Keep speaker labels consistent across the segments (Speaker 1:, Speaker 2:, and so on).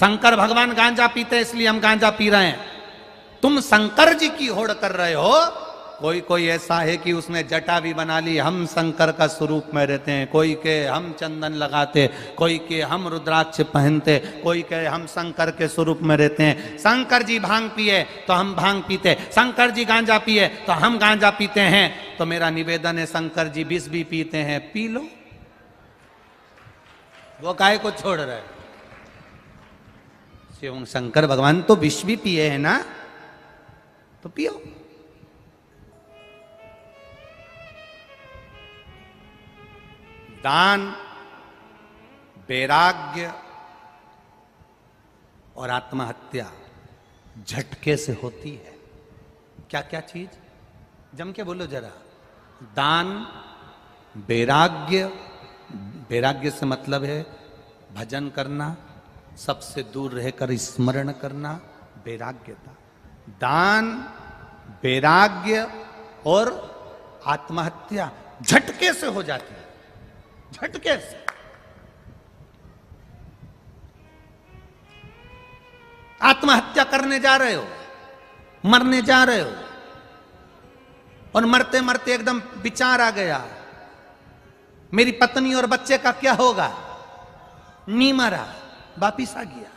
Speaker 1: शंकर भगवान गांजा पीते इसलिए हम गांजा पी रहे हैं। तुम शंकर जी की होड़ कर रहे हो। कोई कोई ऐसा है कि उसने जटा भी बना ली, हम शंकर का स्वरूप में रहते हैं। कोई के हम चंदन लगाते, कोई के हम रुद्राक्ष पहनते, कोई के हम शंकर के स्वरूप में रहते हैं। शंकर जी भांग पिए तो हम भांग पीते, शंकर जी गांजा पिए तो हम गांजा पीते हैं। तो मेरा निवेदन है, शंकर जी विष भी पीते हैं, पी लो। वो गाय को छोड़ रहे, शिव शंकर भगवान तो विष भी पिए हैं ना, तो पियो। दान, वैराग्य और आत्महत्या झटके से होती है। क्या क्या चीज, जम के बोलो जरा। दान, वैराग्य, वैराग्य से मतलब है भजन करना, सबसे दूर रहकर स्मरण करना, वैराग्यता। दान, वैराग्य और आत्महत्या झटके से हो जाती है, झटके से। आत्महत्या करने जा रहे हो, मरने जा रहे हो, और मरते मरते एकदम विचार आ गया, मेरी पत्नी और बच्चे का क्या होगा। नहीं मरा, वापिस आ गया,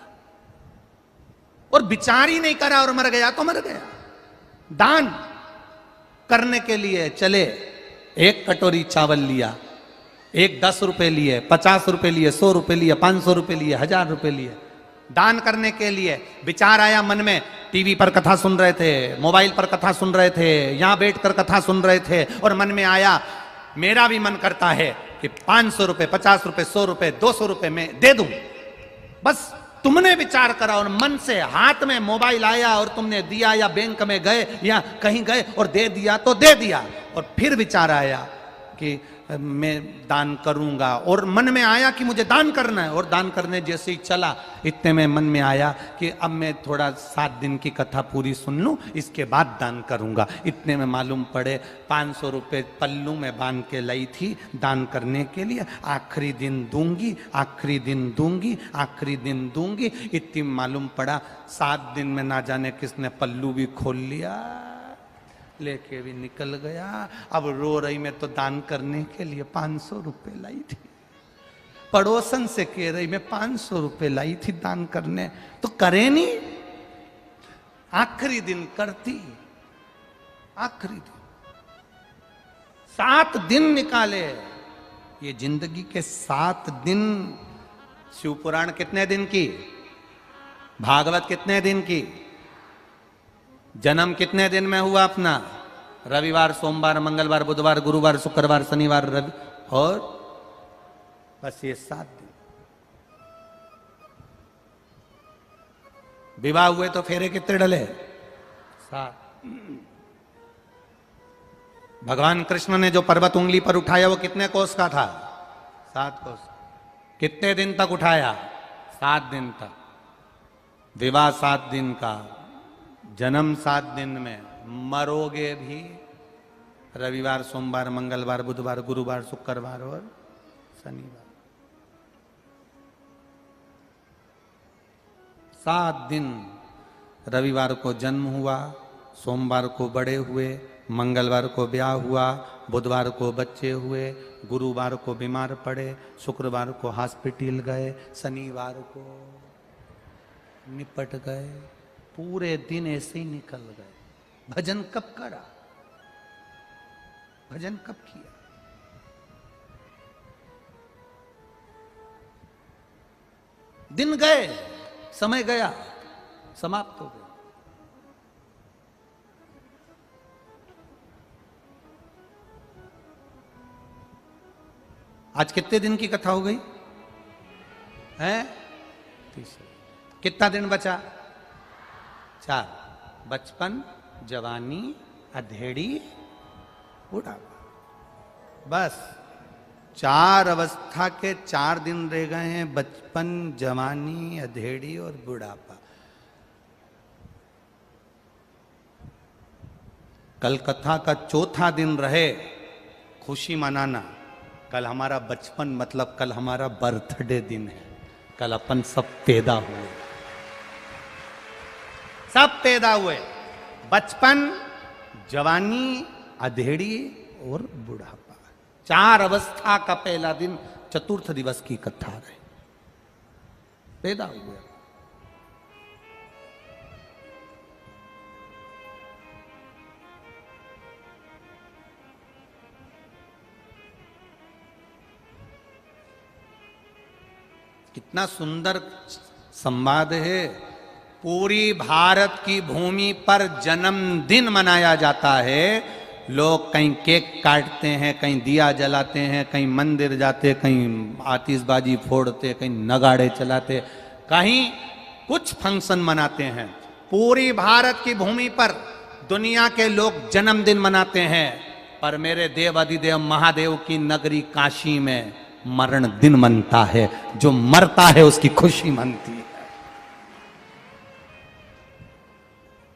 Speaker 1: और विचार ही नहीं करा और मर गया तो मर गया। दान करने के लिए चले, एक कटोरी चावल लिया, एक 10 रुपए लिए, 50 रुपए लिए, 100 रुपए लिए, 500 रुपए लिए, 1000 रुपए लिए। दान करने के लिए विचार आया मन में, टीवी पर कथा सुन रहे थे, मोबाइल पर कथा सुन रहे थे, यहां बैठकर कथा सुन रहे थे, और मन में आया मेरा भी मन करता है कि 500 रुपए, 50 रुपए, 100 रुपए, 200 रुपए में दे दूं। बस तुमने विचार करा और मन से हाथ में मोबाइल आया और तुमने दिया, या बैंक में गए या कहीं गए और दे दिया तो दे दिया। और फिर विचार आया कि मैं दान करूंगा, और मन में आया कि मुझे दान करना है, और दान करने जैसे ही चला, इतने में मन में आया कि अब मैं थोड़ा 7 दिन की कथा पूरी सुन लूं, इसके बाद दान करूंगा। इतने में मालूम पड़े 500 रुपए पल्लू में बांध के लाई थी दान करने के लिए, आखिरी दिन दूंगी, आखिरी दिन दूंगी, आखिरी दिन दूंगी। इतनी मालूम पड़ा 7 दिन में ना जाने किसने पल्लू भी खोल लिया, लेके भी निकल गया। अब रो रही, मैं तो दान करने के लिए 500 रुपए लाई थी, पड़ोसन से कह रही मैं 500 रुपए लाई थी दान करने, तो करे नहीं। आखिरी दिन करती, आखिरी दिन 7 दिन निकाले। ये जिंदगी के 7 दिन। शिव पुराण कितने दिन की, भागवत कितने दिन की, जन्म कितने दिन में हुआ अपना, रविवार, सोमवार, मंगलवार, बुधवार, गुरुवार, शुक्रवार, शनिवार, रवि, और बस ये 7 दिन। विवाह हुए तो फेरे कितने डले, 7। भगवान कृष्ण ने जो पर्वत उंगली पर उठाया वो कितने कोस का था, 7 कोस। कितने दिन तक उठाया, 7 दिन तक। विवाह 7 दिन का, जन्म 7 दिन में, मरोगे भी रविवार, सोमवार, मंगलवार, बुधवार, गुरुवार, शुक्रवार और शनिवार। 7 दिन। रविवार को जन्म हुआ, सोमवार को बड़े हुए, मंगलवार को ब्याह हुआ, बुधवार को बच्चे हुए, गुरुवार को बीमार पड़े, शुक्रवार को हॉस्पिटल गए, शनिवार को निपट गए। पूरे दिन ऐसे ही निकल गए। भजन कब करा, भजन कब किया। दिन गए, समय गया, समाप्त हो गया। आज कितने दिन की कथा हो गई है, 30। कितना दिन बचा, 4। बचपन, जवानी, अधेड़ी, बुढ़ापा। बस 4 अवस्था के 4 दिन रह गए हैं, बचपन, जवानी, अधेड़ी और बुढ़ापा। कल कथा का 4था दिन रहे, खुशी मनाना। कल हमारा बचपन मतलब कल हमारा बर्थडे दिन है, कल अपन सब पैदा हुए। सब पैदा हुए, बचपन, जवानी, अधेड़ी और बुढ़ापा, 4 अवस्था का पहला दिन चतुर्थ दिवस की कथा रहे, पैदा हुए। कितना सुंदर संवाद है। पूरी भारत की भूमि पर जन्मदिन मनाया जाता है। लोग कहीं केक काटते हैं, कहीं दिया जलाते हैं, कहीं मंदिर जाते, कहीं आतिशबाजी फोड़ते, कहीं नगाड़े चलाते, कहीं कुछ फंक्शन मनाते हैं। पूरी भारत की भूमि पर दुनिया के लोग जन्मदिन मनाते हैं, पर मेरे देव अधिदेव महादेव की नगरी काशी में मरण दिन मनता है। जो मरता है उसकी खुशी मनती है।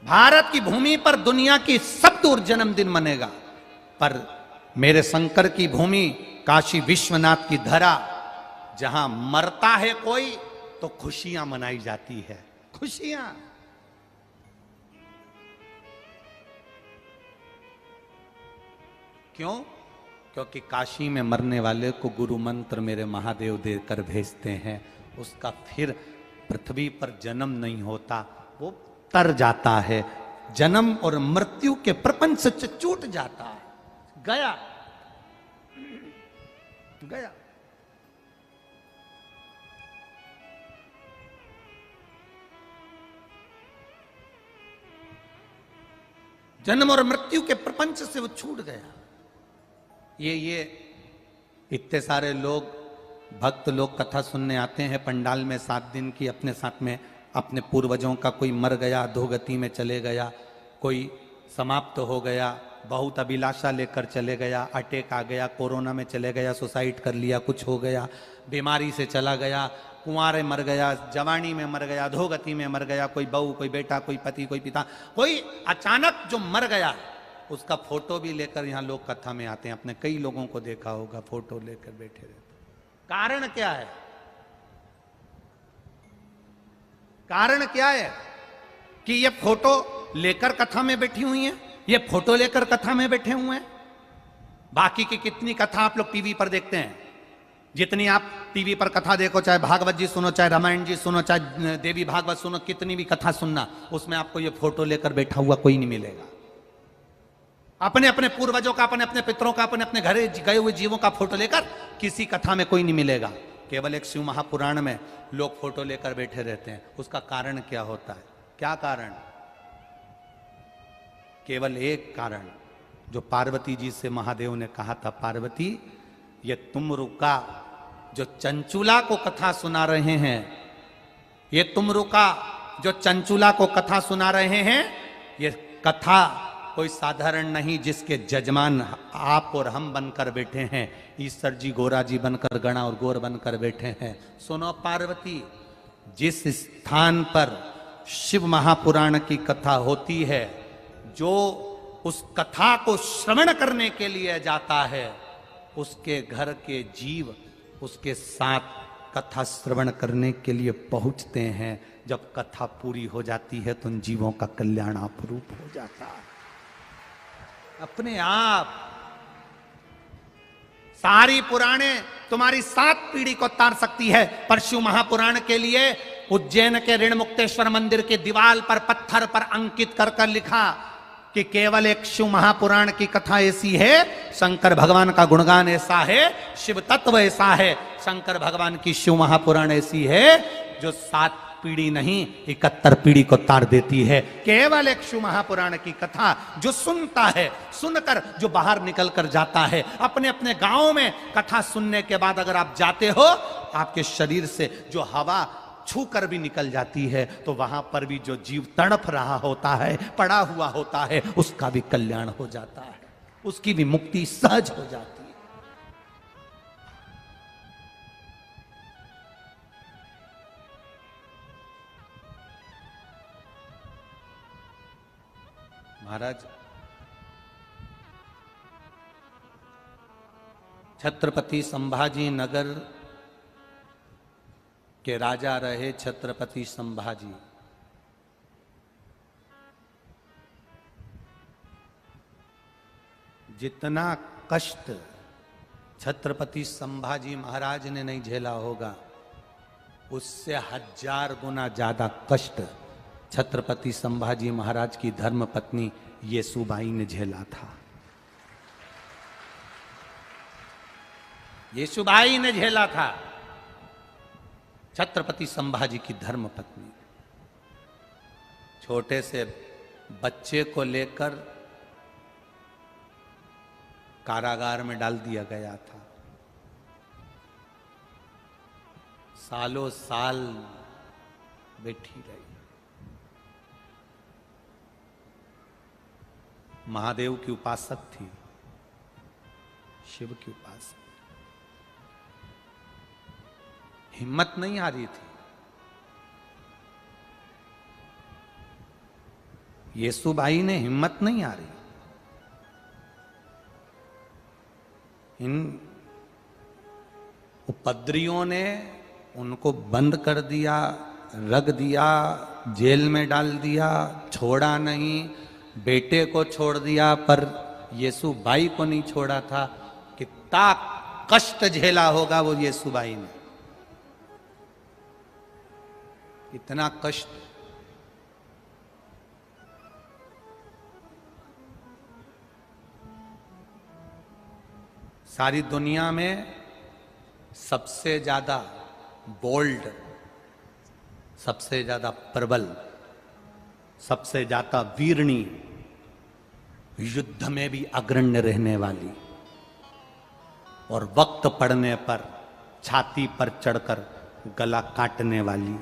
Speaker 1: भारत की भूमि पर दुनिया की सब दूर जन्मदिन मनेगा, पर मेरे शंकर की भूमि काशी विश्वनाथ की धरा, जहां मरता है कोई तो खुशियां मनाई जाती है। खुशियां। क्यों? क्योंकि काशी में मरने वाले को गुरु मंत्र मेरे महादेव देकर भेजते हैं। उसका फिर पृथ्वी पर जन्म नहीं होता, वो तर जाता है। जन्म और मृत्यु के प्रपंच से छूट जाता है। गया गया। जन्म और मृत्यु के प्रपंच से वो छूट गया। ये इतने सारे लोग, भक्त लोग कथा सुनने आते हैं पंडाल में 7 दिन की, अपने साथ में अपने पूर्वजों का कोई मर गया, अधोगति में चले गया, कोई समाप्त हो गया, बहुत अभिलाषा लेकर चले गया, अटैक आ गया, कोरोना में चले गया, सुसाइड कर लिया, कुछ हो गया, बीमारी से चला गया, कुंवारे मर गया, जवानी में मर गया, अधोगति में मर गया, कोई बहू, कोई बेटा, कोई पति, कोई पिता, कोई अचानक जो मर गया, उसका फोटो भी लेकर यहां लोग कथा में आते हैं। आपने कई लोगों को देखा होगा फोटो लेकर बैठे रहते। कारण क्या है? कारण क्या है कि ये फोटो लेकर कथा में बैठी हुई हैं, ये फोटो लेकर कथा में बैठे हुए हैं। बाकी की कितनी कथा आप लोग टीवी पर देखते हैं, जितनी आप टीवी पर कथा देखो, चाहे भागवत जी सुनो, चाहे रामायण जी सुनो, चाहे देवी भागवत सुनो, कितनी भी कथा सुनना, उसमें आपको ये फोटो लेकर बैठा हुआ कोई नहीं मिलेगा। अपने अपने पूर्वजों का, अपने अपने पितरों का, अपने अपने घरे गए हुए जीवों का फोटो लेकर किसी कथा में कोई नहीं मिलेगा। केवल एक शिव महापुराण में लोग फोटो लेकर बैठे रहते हैं। उसका कारण क्या होता है? क्या कारण? केवल एक कारण, जो पार्वती जी से महादेव ने कहा था, पार्वती ये तुम रुका, जो चंचुला को कथा सुना रहे हैं, ये तुम रुका जो चंचुला को कथा सुना रहे हैं, ये कथा कोई साधारण नहीं, जिसके जजमान आप और हम बनकर बैठे हैं। ईश्वर जी गोरा जी बनकर, गणा और गोर बनकर बैठे हैं। सुनो पार्वती, जिस स्थान पर शिव महापुराण की कथा होती है, जो उस कथा को श्रवण करने के लिए जाता है, उसके घर के जीव उसके साथ कथा श्रवण करने के लिए पहुंचते हैं। जब कथा पूरी हो जाती है तो उन जीवों का कल्याण अपूर्व हो जाता है अपने आप। सारी पुराणे तुम्हारी 7 पीढ़ी को तार सकती है, पर शिव महापुराण के लिए उज्जैन के ऋण मुक्तेश्वर मंदिर की दीवार पर पत्थर पर अंकित कर कर लिखा कि केवल एक शिव महापुराण की कथा ऐसी है, शंकर भगवान का गुणगान ऐसा है, शिव तत्व ऐसा है, शंकर भगवान की शिव महापुराण ऐसी है जो 7 पीढ़ी नहीं 71 पीढ़ी को तार देती है। केवल एक शिव महापुराण की कथा जो सुनता है, सुनकर जो बाहर निकल कर जाता है, अपने अपने गांव में कथा सुनने के बाद अगर आप जाते हो, आपके शरीर से जो हवा छू कर भी निकल जाती है, तो वहां पर भी जो जीव तड़प रहा होता है, पड़ा हुआ होता है, उसका भी कल्याण हो जाता है, उसकी भी मुक्ति सहज हो जाती है। महाराज, छत्रपति संभाजी नगर के राजा रहे छत्रपति संभाजी। जितना कष्ट छत्रपति संभाजी महाराज ने नहीं झेला होगा, उससे 1000 गुना ज्यादा कष्ट छत्रपति संभाजी महाराज की धर्मपत्नी येसुबाई ने झेला था। येसुबाई ने झेला था, छत्रपति संभाजी की धर्मपत्नी। छोटे से बच्चे को लेकर कारागार में डाल दिया गया था। सालों साल बैठी रही। महादेव की उपासक थी, शिव की उपासक। हिम्मत नहीं आ रही थी। येसुबाई ने हिम्मत नहीं आ रही। इन उपद्रवियों ने उनको बंद कर दिया, रख दिया, जेल में डाल दिया, छोड़ा नहीं। बेटे को छोड़ दिया पर येसुबाई को नहीं छोड़ा था। कितना कष्ट झेला होगा वो येसुबाई ने, इतना कष्ट। सारी दुनिया में सबसे ज्यादा बोल्ड, सबसे ज्यादा प्रबल, सबसे ज्यादा वीरणी, युद्ध में भी अग्रण्य रहने वाली और वक्त पड़ने पर छाती पर चढ़कर गला काटने वाली,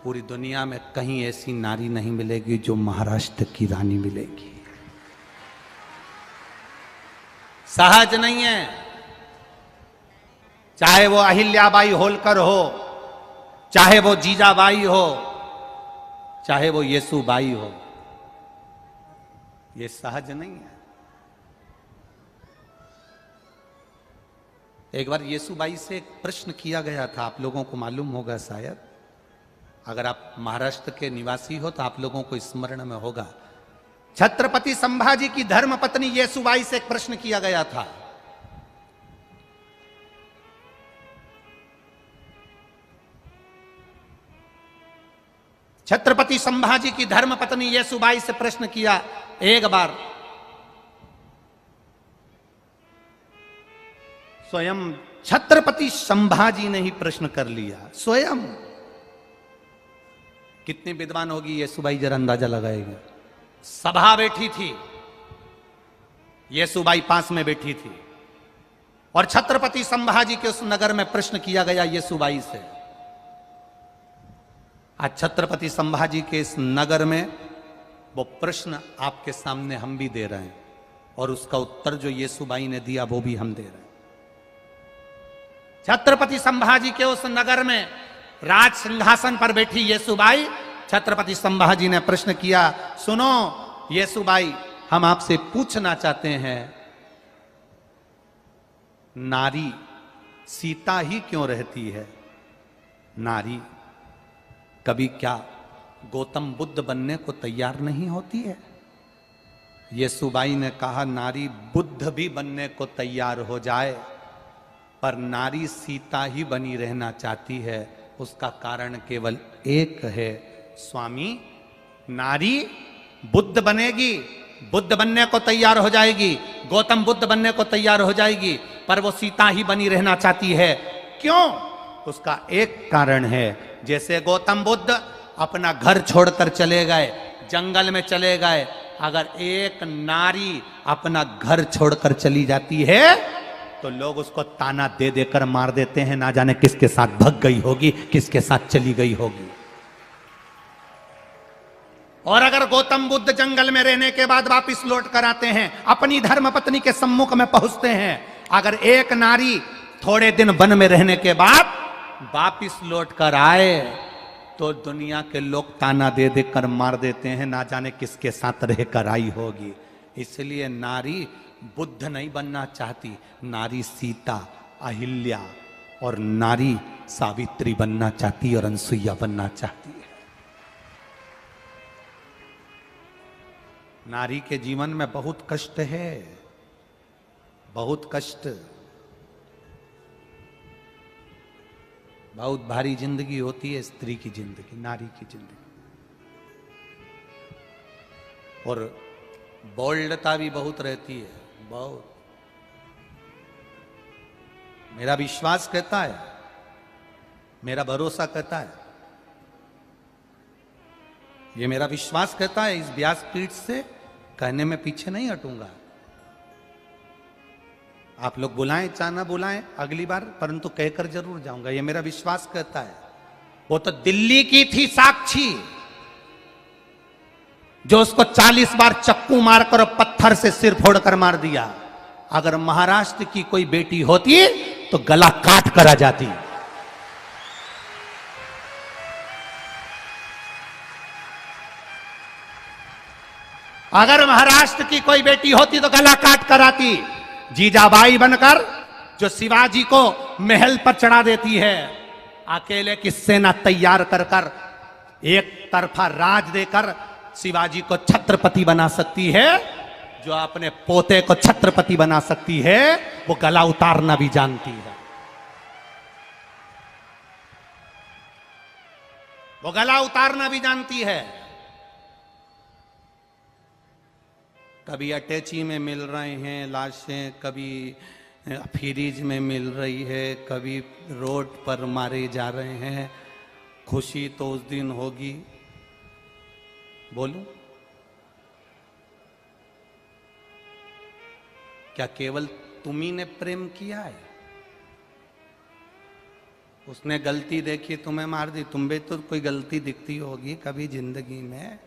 Speaker 1: पूरी दुनिया में कहीं ऐसी नारी नहीं मिलेगी जो महाराष्ट्र की रानी मिलेगी। सहज नहीं है। चाहे वो अहिल्याबाई होलकर हो, चाहे वो जीजाबाई हो, चाहे वो येसुबाई हो, ये सहज नहीं है। एक बार येसुबाई से एक प्रश्न किया गया था, आप लोगों को मालूम होगा शायद, अगर आप महाराष्ट्र के निवासी हो तो आप लोगों को स्मरण में होगा। छत्रपति संभाजी की धर्मपत्नी येसुबाई से एक प्रश्न किया गया था, छत्रपति संभाजी की धर्मपत्नी येसुबाई से प्रश्न किया एक बार। स्वयं छत्रपति संभाजी ने ही प्रश्न कर लिया, स्वयं। कितनी विद्वान होगी येसुबाई, जरा अंदाजा लगाएगी। सभा बैठी थी, येसुबाई पास में बैठी थी और छत्रपति संभाजी के उस नगर में प्रश्न किया गया येसुबाई से। आज छत्रपति संभाजी के इस नगर में वो प्रश्न आपके सामने हम भी दे रहे हैं और उसका उत्तर जो येसुबाई ने दिया वो भी हम दे रहे हैं। छत्रपति संभाजी के उस नगर में राज सिंहासन पर बैठी येसुबाई, छत्रपति संभाजी ने प्रश्न किया, सुनो येसुबाई, हम आपसे पूछना चाहते हैं, नारी सीता ही क्यों रहती है? नारी कभी क्या गौतम बुद्ध बनने को तैयार नहीं होती है? येसुबाई ने कहा, नारी बुद्ध भी बनने को तैयार हो जाए पर नारी सीता ही बनी रहना चाहती है। उसका कारण केवल एक है, स्वामी, नारी बुद्ध बनेगी, बुद्ध बनने को तैयार हो जाएगी, गौतम बुद्ध बनने को तैयार हो जाएगी, पर वो सीता ही बनी रहना चाहती है। क्यों? उसका एक कारण है, जैसे गौतम बुद्ध अपना घर छोड़कर चले गए, जंगल में चले गए, अगर एक नारी अपना घर छोड़कर चली जाती है तो लोग उसको ताना दे देकर मार देते हैं, ना जाने किसके साथ भग गई होगी, किसके साथ चली गई होगी। और अगर गौतम बुद्ध जंगल में रहने के बाद वापिस लौट कर आते हैं, अपनी धर्मपत्नी के सम्मुख में पहुंचते हैं, अगर एक नारी थोड़े दिन वन में रहने के बाद वापिस लौट कर आए तो दुनिया के लोग ताना दे देकर मार देते हैं, ना जाने किसके साथ रहकर आई होगी। इसलिए नारी बुद्ध नहीं बनना चाहती, नारी सीता, अहिल्या और नारी सावित्री बनना चाहती और अनसुईया बनना चाहती है। नारी के जीवन में बहुत कष्ट है, बहुत कष्ट, बहुत भारी जिंदगी होती है स्त्री की जिंदगी, नारी की जिंदगी। और बोल्डता भी बहुत रहती है, बहुत। मेरा विश्वास कहता है, मेरा भरोसा कहता है, ये मेरा विश्वास कहता है, इस व्यासपीठ से कहने में पीछे नहीं हटूंगा। आप लोग बुलाएं चाहे ना बुलाएं अगली बार, परंतु कहकर जरूर जाऊंगा, ये मेरा विश्वास कहता है। वो तो दिल्ली की थी साक्षी, जो उसको 40 बार चक्कू मारकर और पत्थर से सिर फोड़कर मार दिया। अगर महाराष्ट्र की कोई बेटी होती तो गला काट कर आ जाती। अगर महाराष्ट्र की कोई बेटी होती तो गला काट कर आती। जीजाबाई बनकर जो शिवाजी को महल पर चढ़ा देती है, अकेले की सेना तैयार कर कर एक तरफा राज देकर शिवाजी को छत्रपति बना सकती है, जो अपने पोते को छत्रपति बना सकती है, वो गला उतारना भी जानती है। वो गला उतारना भी जानती है। कभी अटैची में मिल रहे हैं लाशें, कभी फ्रीज में मिल रही है, कभी रोड पर मारे जा रहे हैं। खुशी तो उस दिन होगी, बोलूं क्या केवल तुम्ही ने प्रेम किया है? उसने गलती देखी, तुम्हें मार दी। तुम भी तो कोई गलती दिखती होगी कभी जिंदगी में,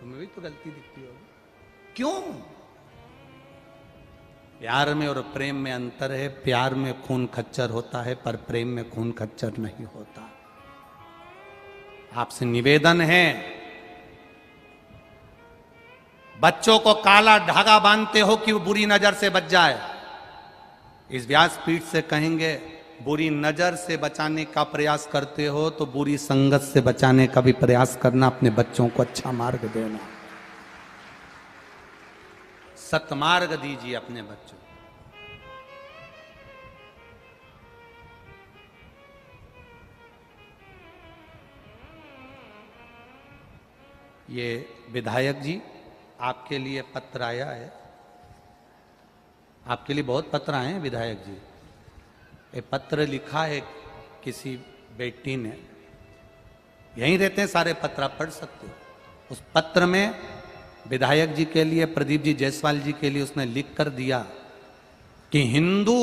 Speaker 1: तुम्हें भी तो गलती दिखती होगी। क्यों? प्यार में और प्रेम में अंतर है। प्यार में खून खच्चर होता है, पर प्रेम में खून खच्चर नहीं होता। आपसे निवेदन है, बच्चों को काला धागा बांधते हो कि वो बुरी नजर से बच जाए। इस व्यासपीठ से कहेंगे, बुरी नजर से बचाने का प्रयास करते हो तो बुरी संगत से बचाने का भी प्रयास करना। अपने बच्चों को अच्छा मार्ग देना, सत्मार्ग दीजिए अपने बच्चों। ये विधायक जी, आपके लिए पत्र आया है। आपके लिए बहुत पत्र आए हैं विधायक जी। ये पत्र लिखा है किसी बेटी ने, यहीं रहते हैं सारे पत्र, आप पढ़ सकते हो। उस पत्र में विधायक जी के लिए, प्रदीप जी जायसवाल जी के लिए उसने लिख कर दिया कि हिंदू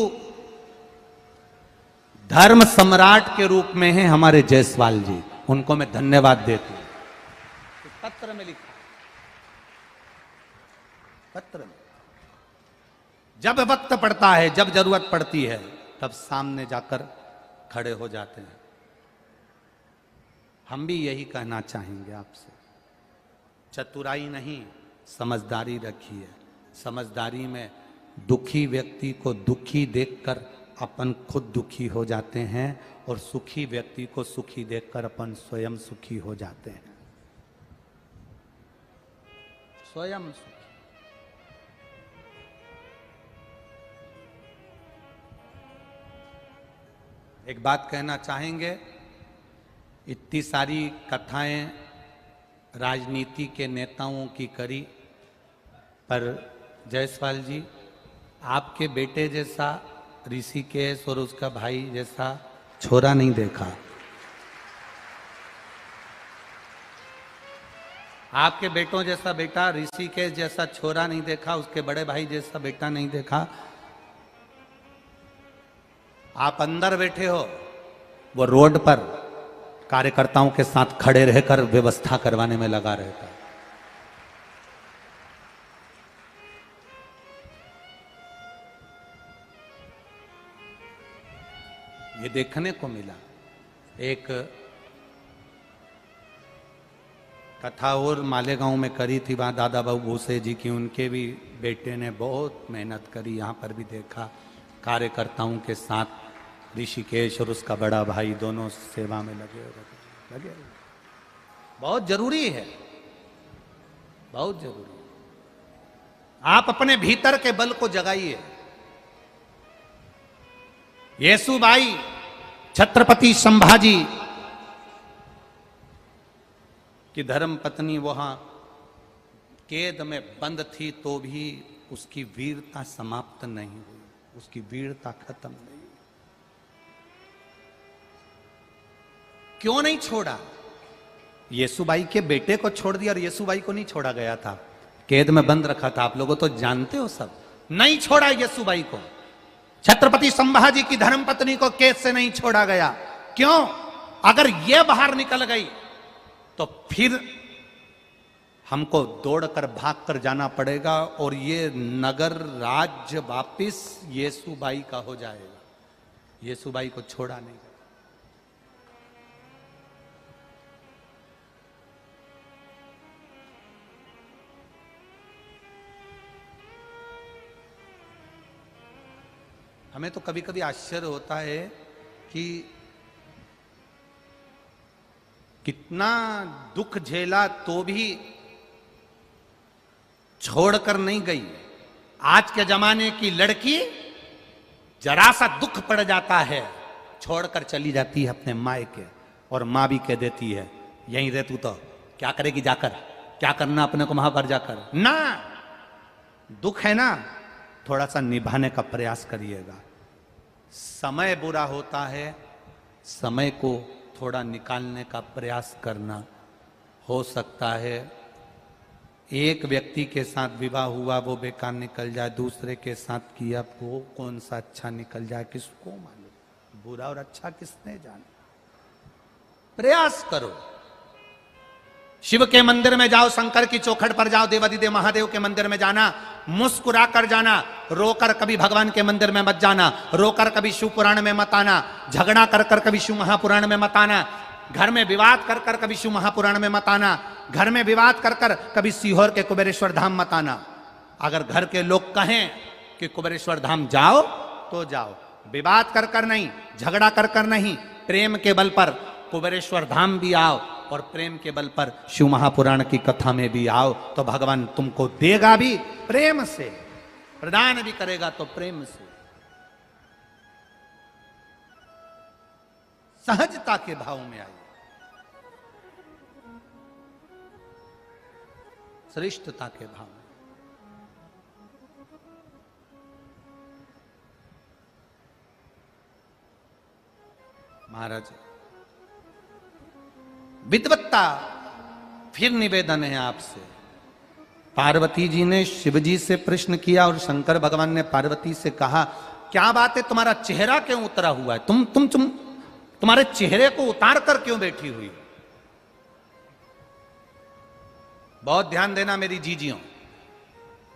Speaker 1: धर्म सम्राट के रूप में हैं हमारे जायसवाल जी, उनको मैं धन्यवाद देती हूं। पत्र में लिखा, पत्र में। जब वक्त पड़ता है, जब जरूरत पड़ती है, तब सामने जाकर खड़े हो जाते हैं। हम भी यही कहना चाहेंगे आपसे, चतुराई नहीं, समझदारी रखिए। समझदारी में दुखी व्यक्ति को दुखी देखकर अपन खुद दुखी हो जाते हैं, और सुखी व्यक्ति को सुखी देखकर अपन स्वयं सुखी हो जाते हैं। स्वयं सुखी। एक बात कहना चाहेंगे, इतनी सारी कथाएं राजनीति के नेताओं की करी, पर जायसवाल जी, आपके बेटे जैसा ऋषिकेश और उसका भाई जैसा छोरा नहीं देखा। आपके बेटों जैसा बेटा, ऋषिकेश जैसा छोरा नहीं देखा, उसके बड़े भाई जैसा बेटा नहीं देखा। आप अंदर बैठे हो, वो रोड पर कार्यकर्ताओं के साथ खड़े रहकर व्यवस्था करवाने में लगा रहता है। ये देखने को मिला। एक कथा और मालेगांव में करी थी, वहां दादा बाबू भूसे जी की, उनके भी बेटे ने बहुत मेहनत करी। यहां पर भी देखा कार्यकर्ताओं के साथ ऋषिकेश और उसका बड़ा भाई दोनों सेवा में लगे। बहुत जरूरी है, बहुत जरूरी। आप अपने भीतर के बल को जगाइए। येसुबाई छत्रपति संभाजी की धर्म पत्नी वहां कैद में बंद थी तो भी उसकी वीरता समाप्त नहीं हुई, उसकी वीरता खत्म नहीं। क्यों नहीं छोड़ा? येसुबाई के बेटे को छोड़ दिया और येसुबाई को नहीं छोड़ा गया था, कैद में बंद रखा था। आप लोगों तो जानते हो सब। नहीं छोड़ा येसुबाई को, छत्रपति संभाजी की धर्मपत्नी को कैद से नहीं छोड़ा गया। क्यों? अगर यह बाहर निकल गई तो फिर हमको दौड़कर भागकर जाना पड़ेगा और ये नगर राज्य वापिस येसुबाई का हो जाएगा। येसुबाई को छोड़ा नहीं गया। हमें तो कभी कभी आश्चर्य होता है कि कितना दुख झेला तो भी छोड़कर नहीं गई। आज के जमाने की लड़की जरा सा दुख पड़ जाता है छोड़कर चली जाती है अपने मायके, और मां भी कह देती है यहीं रह, तू तो क्या करेगी जाकर, क्या करना अपने को वहां पर जाकर। ना, दुख है ना, थोड़ा सा निभाने का प्रयास करिएगा। समय बुरा होता है, समय को थोड़ा निकालने का प्रयास करना। हो सकता है एक व्यक्ति के साथ विवाह हुआ वो बेकार निकल जाए, दूसरे के साथ किया वो कौन सा अच्छा निकल जाए, किसको मालूम। बुरा और अच्छा किसने जाना। प्रयास करो। शिव के मंदिर में जाओ, शंकर की चौखट पर जाओ, देवादिदेव महादेव के मंदिर में जाना, मुस्कुरा कर जाना। रोकर कभी भगवान के मंदिर में मत जाना, रोकर कभी शिव पुराण में मत आना, झगड़ा कर कर कभी शिव महापुराण में मत आना, घर में विवाद कर कर कभी शिव महापुराण में मत आना, घर में विवाद कर कर कभी सीहोर के कुबेरेश्वर धाम मत आना। अगर घर के लोग कहें कि कुबेरेश्वर धाम जाओ तो जाओ, विवाद कर कर नहीं, झगड़ा कर कर नहीं, प्रेम के बल पर कुबेरेश्वर धाम भी आओ और प्रेम के बल पर शिव महापुराण की कथा में भी आओ, तो भगवान तुमको देगा भी प्रेम से, प्रदान भी करेगा तो प्रेम से। सहजता के भाव में आइए, श्रेष्ठता के भाव में। महाराज विद्वत्ता, फिर निवेदन है आपसे। पार्वती जी ने शिव जी से प्रश्न किया और शंकर भगवान ने पार्वती से कहा, क्या बात है तुम्हारा चेहरा क्यों उतरा हुआ है, तुम्हारे चेहरे को उतार कर क्यों बैठी हुई। बहुत ध्यान देना मेरी जीजियों,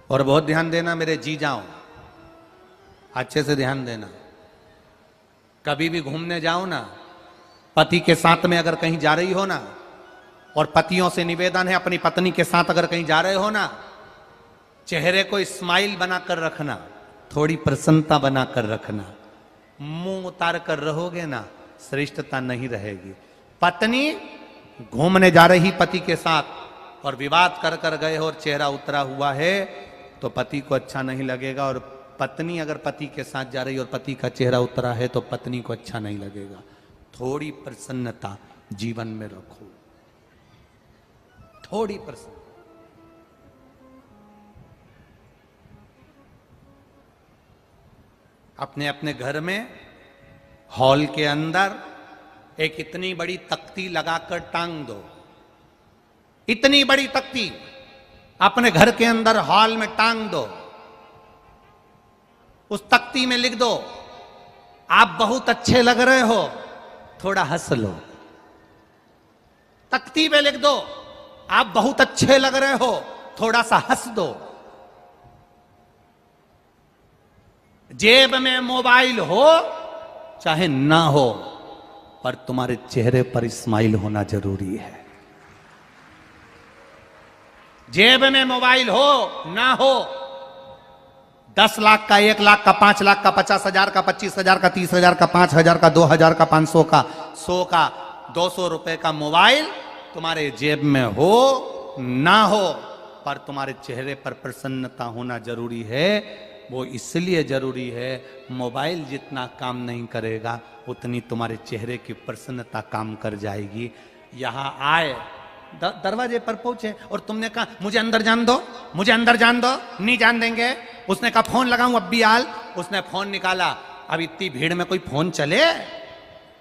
Speaker 1: और बहुत ध्यान देना मेरे जीजाओं, अच्छे से ध्यान देना। कभी भी घूमने जाओ ना, पति के साथ में अगर कहीं जा रही हो ना, और पतियों से निवेदन है अपनी पत्नी के साथ अगर कहीं जा रहे हो ना, चेहरे को स्माइल बनाकर रखना, थोड़ी प्रसन्नता बनाकर रखना। मुंह उतार कर रहोगे ना, श्रेष्ठता नहीं रहेगी। पत्नी घूमने जा रही पति के साथ और विवाद कर कर गए हो और चेहरा उतरा हुआ है तो पति को अच्छा नहीं लगेगा, और पत्नी अगर पति के साथ जा रही और पति का चेहरा उतरा है तो पत्नी को अच्छा नहीं लगेगा। थोड़ी प्रसन्नता जीवन में रखो, थोड़ी प्रसन्नता। अपने अपने घर में हॉल के अंदर एक इतनी बड़ी तख्ती लगाकर टांग दो, इतनी बड़ी तख्ती अपने घर के अंदर हॉल में टांग दो। उस तख्ती में लिख दो, आप बहुत अच्छे लग रहे हो, थोड़ा हंस लो। तख्ती पे लिख दो, आप बहुत अच्छे लग रहे हो, थोड़ा सा हंस दो। जेब में मोबाइल हो चाहे ना हो, पर तुम्हारे चेहरे पर स्माइल होना जरूरी है। जेब में मोबाइल हो ना हो, 10 लाख का, 1 लाख का, 5 लाख का, 50,000 का, 25,000 का, 30,000 का, 5,000 का, 2,000 का, 500 का, 100 का, 200 रुपए का मोबाइल तुम्हारे जेब में हो ना हो, पर तुम्हारे चेहरे पर प्रसन्नता होना जरूरी है। वो इसलिए जरूरी है, मोबाइल जितना काम नहीं करेगा उतनी तुम्हारे चेहरे की प्रसन्नता काम कर जाएगी। यहां आए, दरवाजे पर पहुंचे और तुमने कहा मुझे अंदर जान दो, मुझे अंदर जान दो। नहीं जान देंगे। उसने कहा फोन लगाऊं अब्बी आल, उसने फोन निकाला। अब इतनी भीड़ में कोई फोन चले?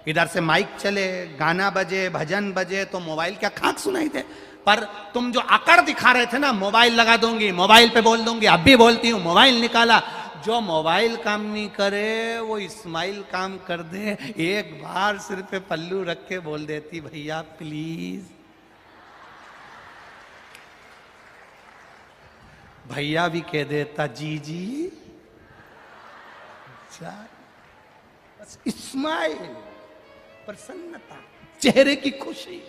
Speaker 1: इधर से माइक चले, गाना बजे, भजन बजे, तो मोबाइल क्या खाक सुनाई दे। पर तुम जो अकड़ दिखा रहे थे ना, मोबाइल लगा दूंगी, मोबाइल पे बोल दूंगी, अब भी बोलती हूं, मोबाइल निकाला। जो मोबाइल काम नहीं करे वो इस्माइल काम कर दे। एक बार सिर पे पल्लू रख के बोल देती, भैया प्लीज। भैया भी कह देता जी जी। बस इस्माइल, प्रसन्नता, चेहरे की खुशी।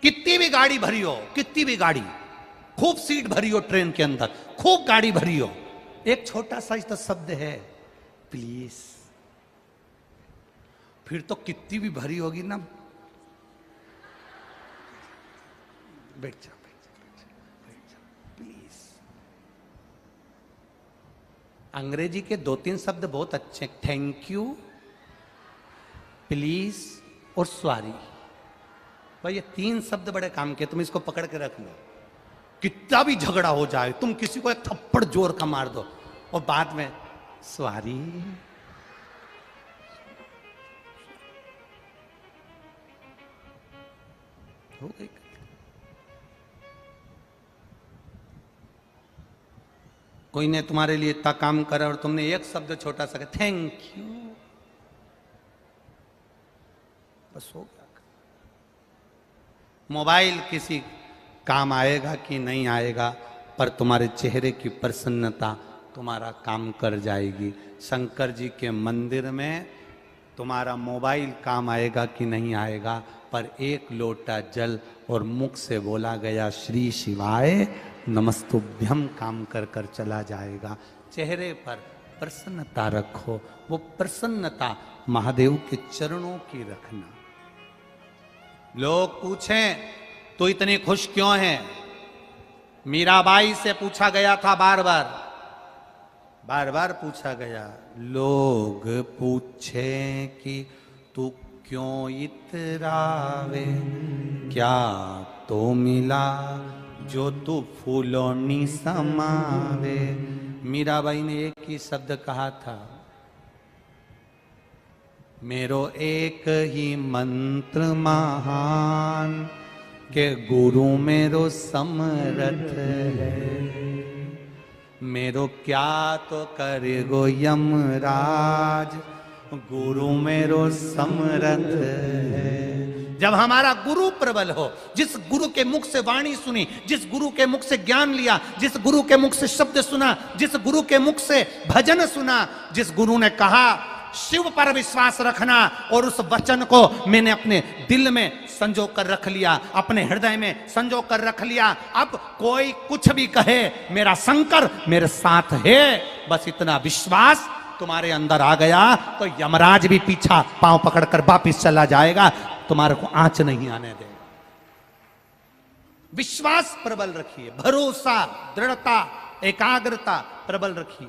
Speaker 1: कितनी भी गाड़ी भरी हो, कितनी भी गाड़ी, खूब सीट भरी हो ट्रेन के अंदर, खूब गाड़ी भरी हो, एक छोटा सा तो शब्द है प्लीज, फिर तो कितनी भी भरी होगी ना, बैठ जा प्लीज। अंग्रेजी के 2-3 शब्द बहुत अच्छे, थैंक यू, प्लीज और सॉरी। भाई ये 3 शब्द बड़े काम के, तुम इसको पकड़ के रख लो। कितना भी झगड़ा हो जाए, तुम किसी को एक थप्पड़ जोर का मार दो और बाद में सॉरी। हो गई। कोई ने तुम्हारे लिए इतना काम करा और तुमने एक शब्द छोटा सा कहा थैंक यू, बस हो गया। मोबाइल किसी काम आएगा कि नहीं आएगा, पर तुम्हारे चेहरे की प्रसन्नता तुम्हारा काम कर जाएगी। शंकर जी के मंदिर में तुम्हारा मोबाइल काम आएगा कि नहीं आएगा, पर एक लोटा जल और मुख से बोला गया श्री शिवाय नमस्तुभ्यम काम कर कर चला जाएगा। चेहरे पर प्रसन्नता रखो, वो प्रसन्नता महादेव के चरणों की रखना। लोग पूछें तो इतने खुश क्यों हैं? मीराबाई से पूछा गया था, बार बार पूछा गया। लोग पूछे कि तू क्यों इतरावे, क्या तो मिला जो तू फूलों समावे। मीराबाई ने एक ही शब्द कहा था, मेरो एक ही मंत्र महान के गुरु मेरो समरथ है। मेरो क्या तो करे गो यमराज, गुरु मेरो समरथ है। जब हमारा गुरु प्रबल हो, जिस गुरु के मुख से वाणी सुनी, जिस गुरु के मुख से ज्ञान लिया, जिस गुरु के मुख से शब्द सुना, जिस गुरु के मुख से भजन सुना, जिस गुरु ने कहा शिव पर विश्वास रखना, और उस वचन को मैंने अपने दिल में संजो कर रख लिया, अपने हृदय में संजो कर रख लिया। अब कोई कुछ भी कहे, मेरा शंकर मेरे साथ है, बस इतना विश्वास तुम्हारे अंदर आ गया तो यमराज भी पीछा पांव पकड़कर वापिस चला जाएगा, तुम्हारे को आंच नहीं आने देगा। विश्वास प्रबल रखिए, भरोसा, दृढ़ता, एकाग्रता प्रबल रखिए।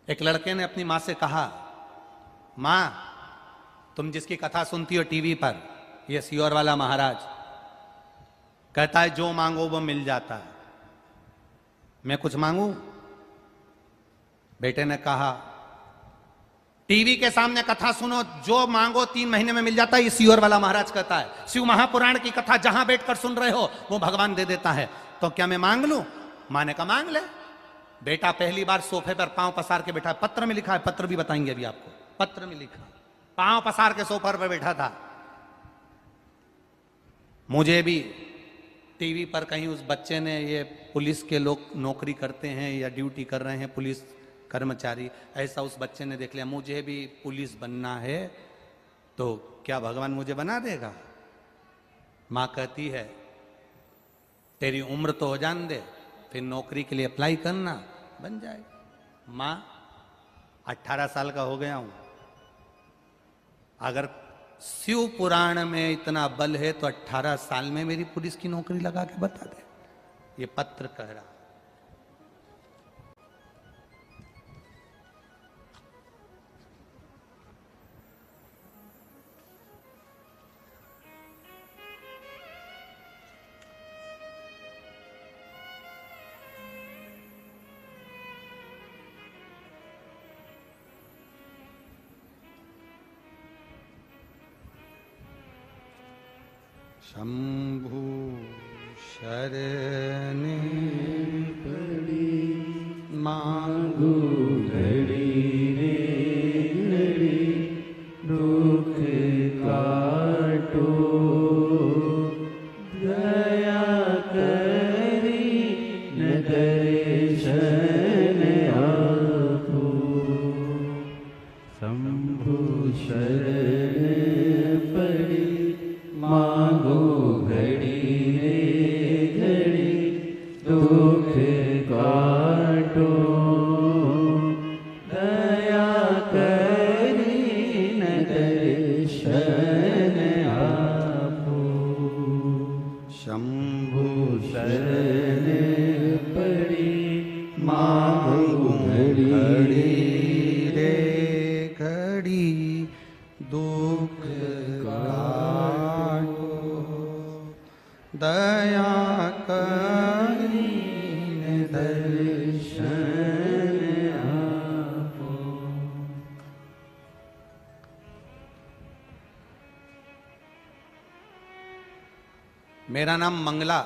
Speaker 1: एक लड़के ने अपनी मां से कहा, मां तुम जिसकी कथा सुनती हो टीवी पर, ये सियोर वाला महाराज कहता है जो मांगो वो मिल जाता है, मैं कुछ मांगू? बेटे ने कहा टीवी के सामने कथा सुनो, जो मांगो 3 महीने में मिल जाता है, ये सियोर वाला महाराज कहता है। शिव महापुराण की कथा जहां बैठकर सुन रहे हो वो भगवान दे देता है, तो क्या मैं मांग लूं? मां ने कहा मांग ले। बेटा पहली बार सोफे पर पांव पसार के बैठा है, पत्र में लिखा है, पत्र भी बताएंगे अभी आपको, पत्र में लिखा, पांव पसार के सोफे पर बैठा था। मुझे भी टीवी पर कहीं उस बच्चे ने, ये पुलिस के लोग नौकरी करते हैं या ड्यूटी कर रहे हैं पुलिस कर्मचारी, ऐसा उस बच्चे ने देख लिया, मुझे भी पुलिस बनना है, तो क्या भगवान मुझे बना देगा? मां कहती है तेरी उम्र तो हो जान दे, फिर नौकरी के लिए अप्लाई करना, बन जाएगा। मां 18 साल का हो गया हूं, अगर शिव पुराण में इतना बल है तो 18 साल में मेरी पुलिस की नौकरी लगा के बता दे। ये पत्र कह रहा। शंभु शरण पड़ी मांगू घड़ी रे घड़ी दुख काटो दया करी न दर्शन आपो शंभु शरण पड़ी मांगो घड़ी रे घड़ी दुख काटो दया करी न दर्शन आपो शंभु शरण पड़ी मांगो घड़ी रे घड़ी दुख दया करी दर्शन आपो। मेरा नाम मंगला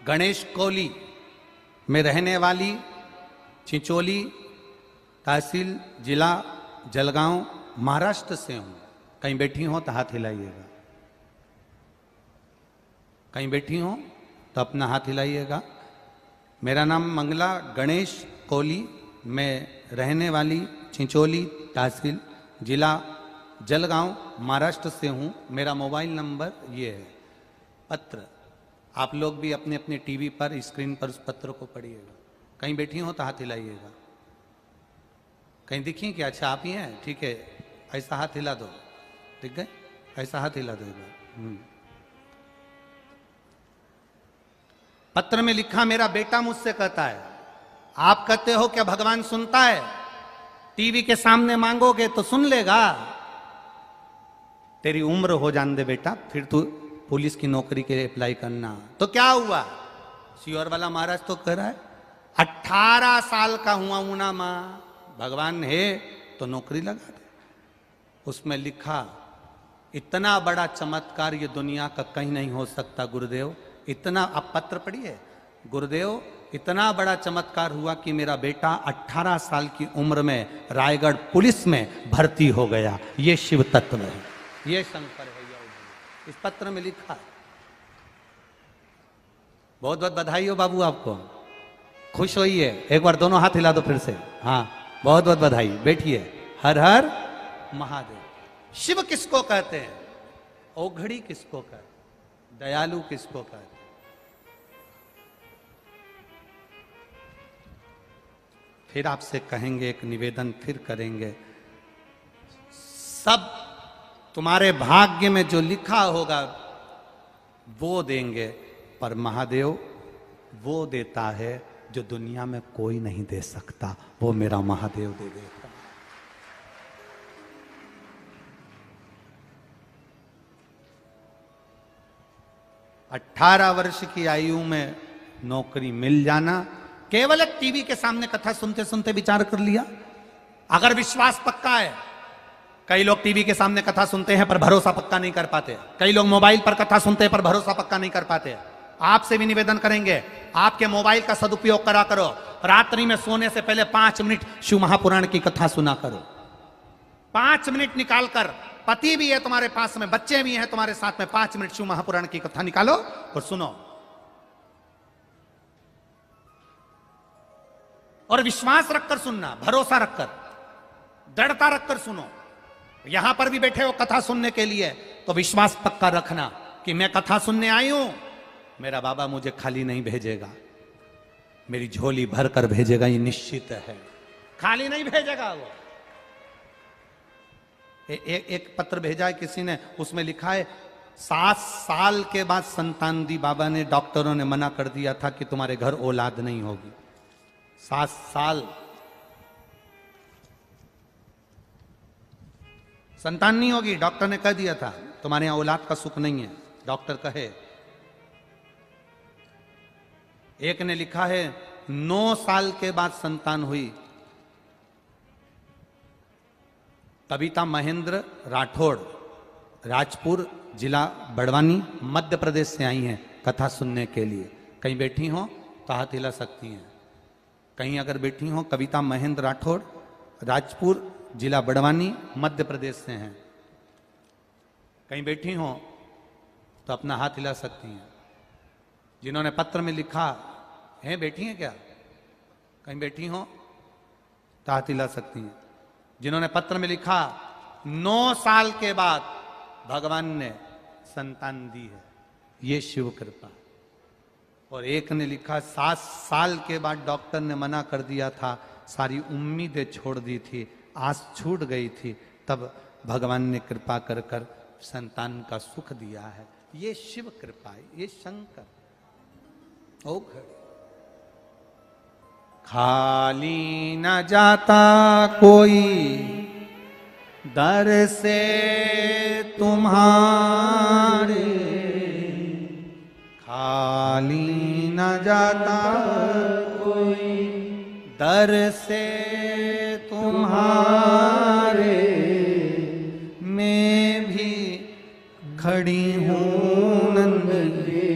Speaker 1: गणेश कोली में रहने वाली चिंचोली तहसील जिला जलगांव महाराष्ट्र से हूं। कहीं बैठी हो तो हाथ हिलाइएगा, कहीं बैठी हो तो अपना हाथ हिलाइएगा। मेरा नाम मंगला गणेश कोली में रहने वाली चिंचोली तहसील जिला जलगांव महाराष्ट्र से हूँ। मेरा मोबाइल नंबर ये है। पत्र आप लोग भी अपने अपने टीवी पर स्क्रीन पर उस पत्र को पढ़िएगा। कहीं बैठी हो तो हाथ हिलाइएगा। कहीं दिखी क्या? अच्छा आप ही हैं, ठीक है। ऐसा हाथ हिला दो, ठीक है, ऐसा हाथ हिला दो। पत्र में लिखा, मेरा बेटा मुझसे कहता है, आप कहते हो क्या भगवान सुनता है? टीवी के सामने मांगोगे तो सुन लेगा। तेरी उम्र हो जान दे बेटा, फिर तू पुलिस की नौकरी के लिए अप्लाई करना। तो क्या हुआ? सियोर वाला महाराज तो कह रहा है 18 साल का हुआ हूं ना मां, भगवान है तो नौकरी लगा दे। उसमें लिखा, इतना बड़ा चमत्कार ये दुनिया का कहीं नहीं हो सकता गुरुदेव। इतना, आप पत्र पढ़िए। गुरुदेव, इतना बड़ा चमत्कार हुआ कि मेरा बेटा 18 साल की उम्र में रायगढ़ पुलिस में भर्ती हो गया। ये शिव तत्व है, ये शंकर है। इस पत्र में लिखा है। बहुत बहुत बधाई हो बाबू आपको, खुश होइए। एक बार दोनों हाथ हिला दो फिर से। हाँ, बहुत बहुत बधाई। बैठिए। हर हर महादेव। शिव किसको कहते हैं? ओघड़ी किसको कहते हैं? दयालु किसको कहते हैं? फिर आपसे कहेंगे, एक निवेदन फिर करेंगे। सब तुम्हारे भाग्य में जो लिखा होगा वो देंगे, पर महादेव वो देता है जो दुनिया में कोई नहीं दे सकता। वो मेरा महादेव दे देता। 18 वर्ष की आयु में नौकरी मिल जाना, केवल एक टीवी के सामने कथा सुनते सुनते विचार कर लिया। अगर विश्वास पक्का है, कई लोग टीवी के सामने कथा सुनते हैं पर भरोसा पक्का नहीं कर पाते। कई लोग मोबाइल पर कथा सुनते हैं पर भरोसा पक्का नहीं कर पाते। आपसे भी निवेदन करेंगे, आपके मोबाइल का सदुपयोग करा करो। रात्रि में सोने से पहले 5 मिनट शिव महापुराण की कथा सुना करो। 5 मिनट निकालकर, पति भी है तुम्हारे पास में, बच्चे भी हैं तुम्हारे साथ में, 5 मिनट शिव महापुराण की कथा निकालो और सुनो। और विश्वास रखकर सुनना, भरोसा रखकर, दृढ़ता रखकर सुनो। यहां पर भी बैठे हो कथा सुनने के लिए, तो विश्वास पक्का रखना कि मैं कथा सुनने आई हूं, मेरा बाबा मुझे खाली नहीं भेजेगा, मेरी झोली भर कर भेजेगा, ये निश्चित है। खाली नहीं भेजेगा वो। एक पत्र भेजा है किसी ने, उसमें लिखा है 7 साल के बाद संतान दी। बाबा ने, डॉक्टरों ने मना कर दिया था कि तुम्हारे घर औलाद नहीं होगी। 7 साल संतान नहीं होगी, डॉक्टर ने कह दिया था तुम्हारे यहां औलाद का सुख नहीं है। डॉक्टर कहे। एक ने लिखा है 9 साल के बाद संतान हुई। कविता महेंद्र राठौड़, राजपुर जिला बड़वानी, मध्य प्रदेश से आई हैं कथा सुनने के लिए। कहीं बैठी हो तो हाथ हिला सकती हैं। कहीं अगर बैठी हो, कविता महेंद्र राठौड़, राजपुर जिला बड़वानी, मध्य प्रदेश से हैं। कहीं बैठी हो तो अपना हाथ हिला सकती हैं। जिन्होंने पत्र में लिखा है, बैठी हैं क्या? कहीं बैठी हो तो हाथ हिला सकती हैं। जिन्होंने पत्र में लिखा 9 साल के बाद भगवान ने संतान दी है, ये शिव कृपा। और एक ने लिखा 7 साल के बाद डॉक्टर ने मना कर दिया था, सारी उम्मीदें छोड़ दी थी, आस छूट गई थी, तब भगवान ने कृपा कर कर संतान का सुख दिया है। ये शिव कृपा है, ये शंकर। ओ खड़ी खाली न जाता कोई दर से तुम्हारे, खाली न जाता कोई दर से तुम्हारे, मैं भी खड़ी हूँ नंद के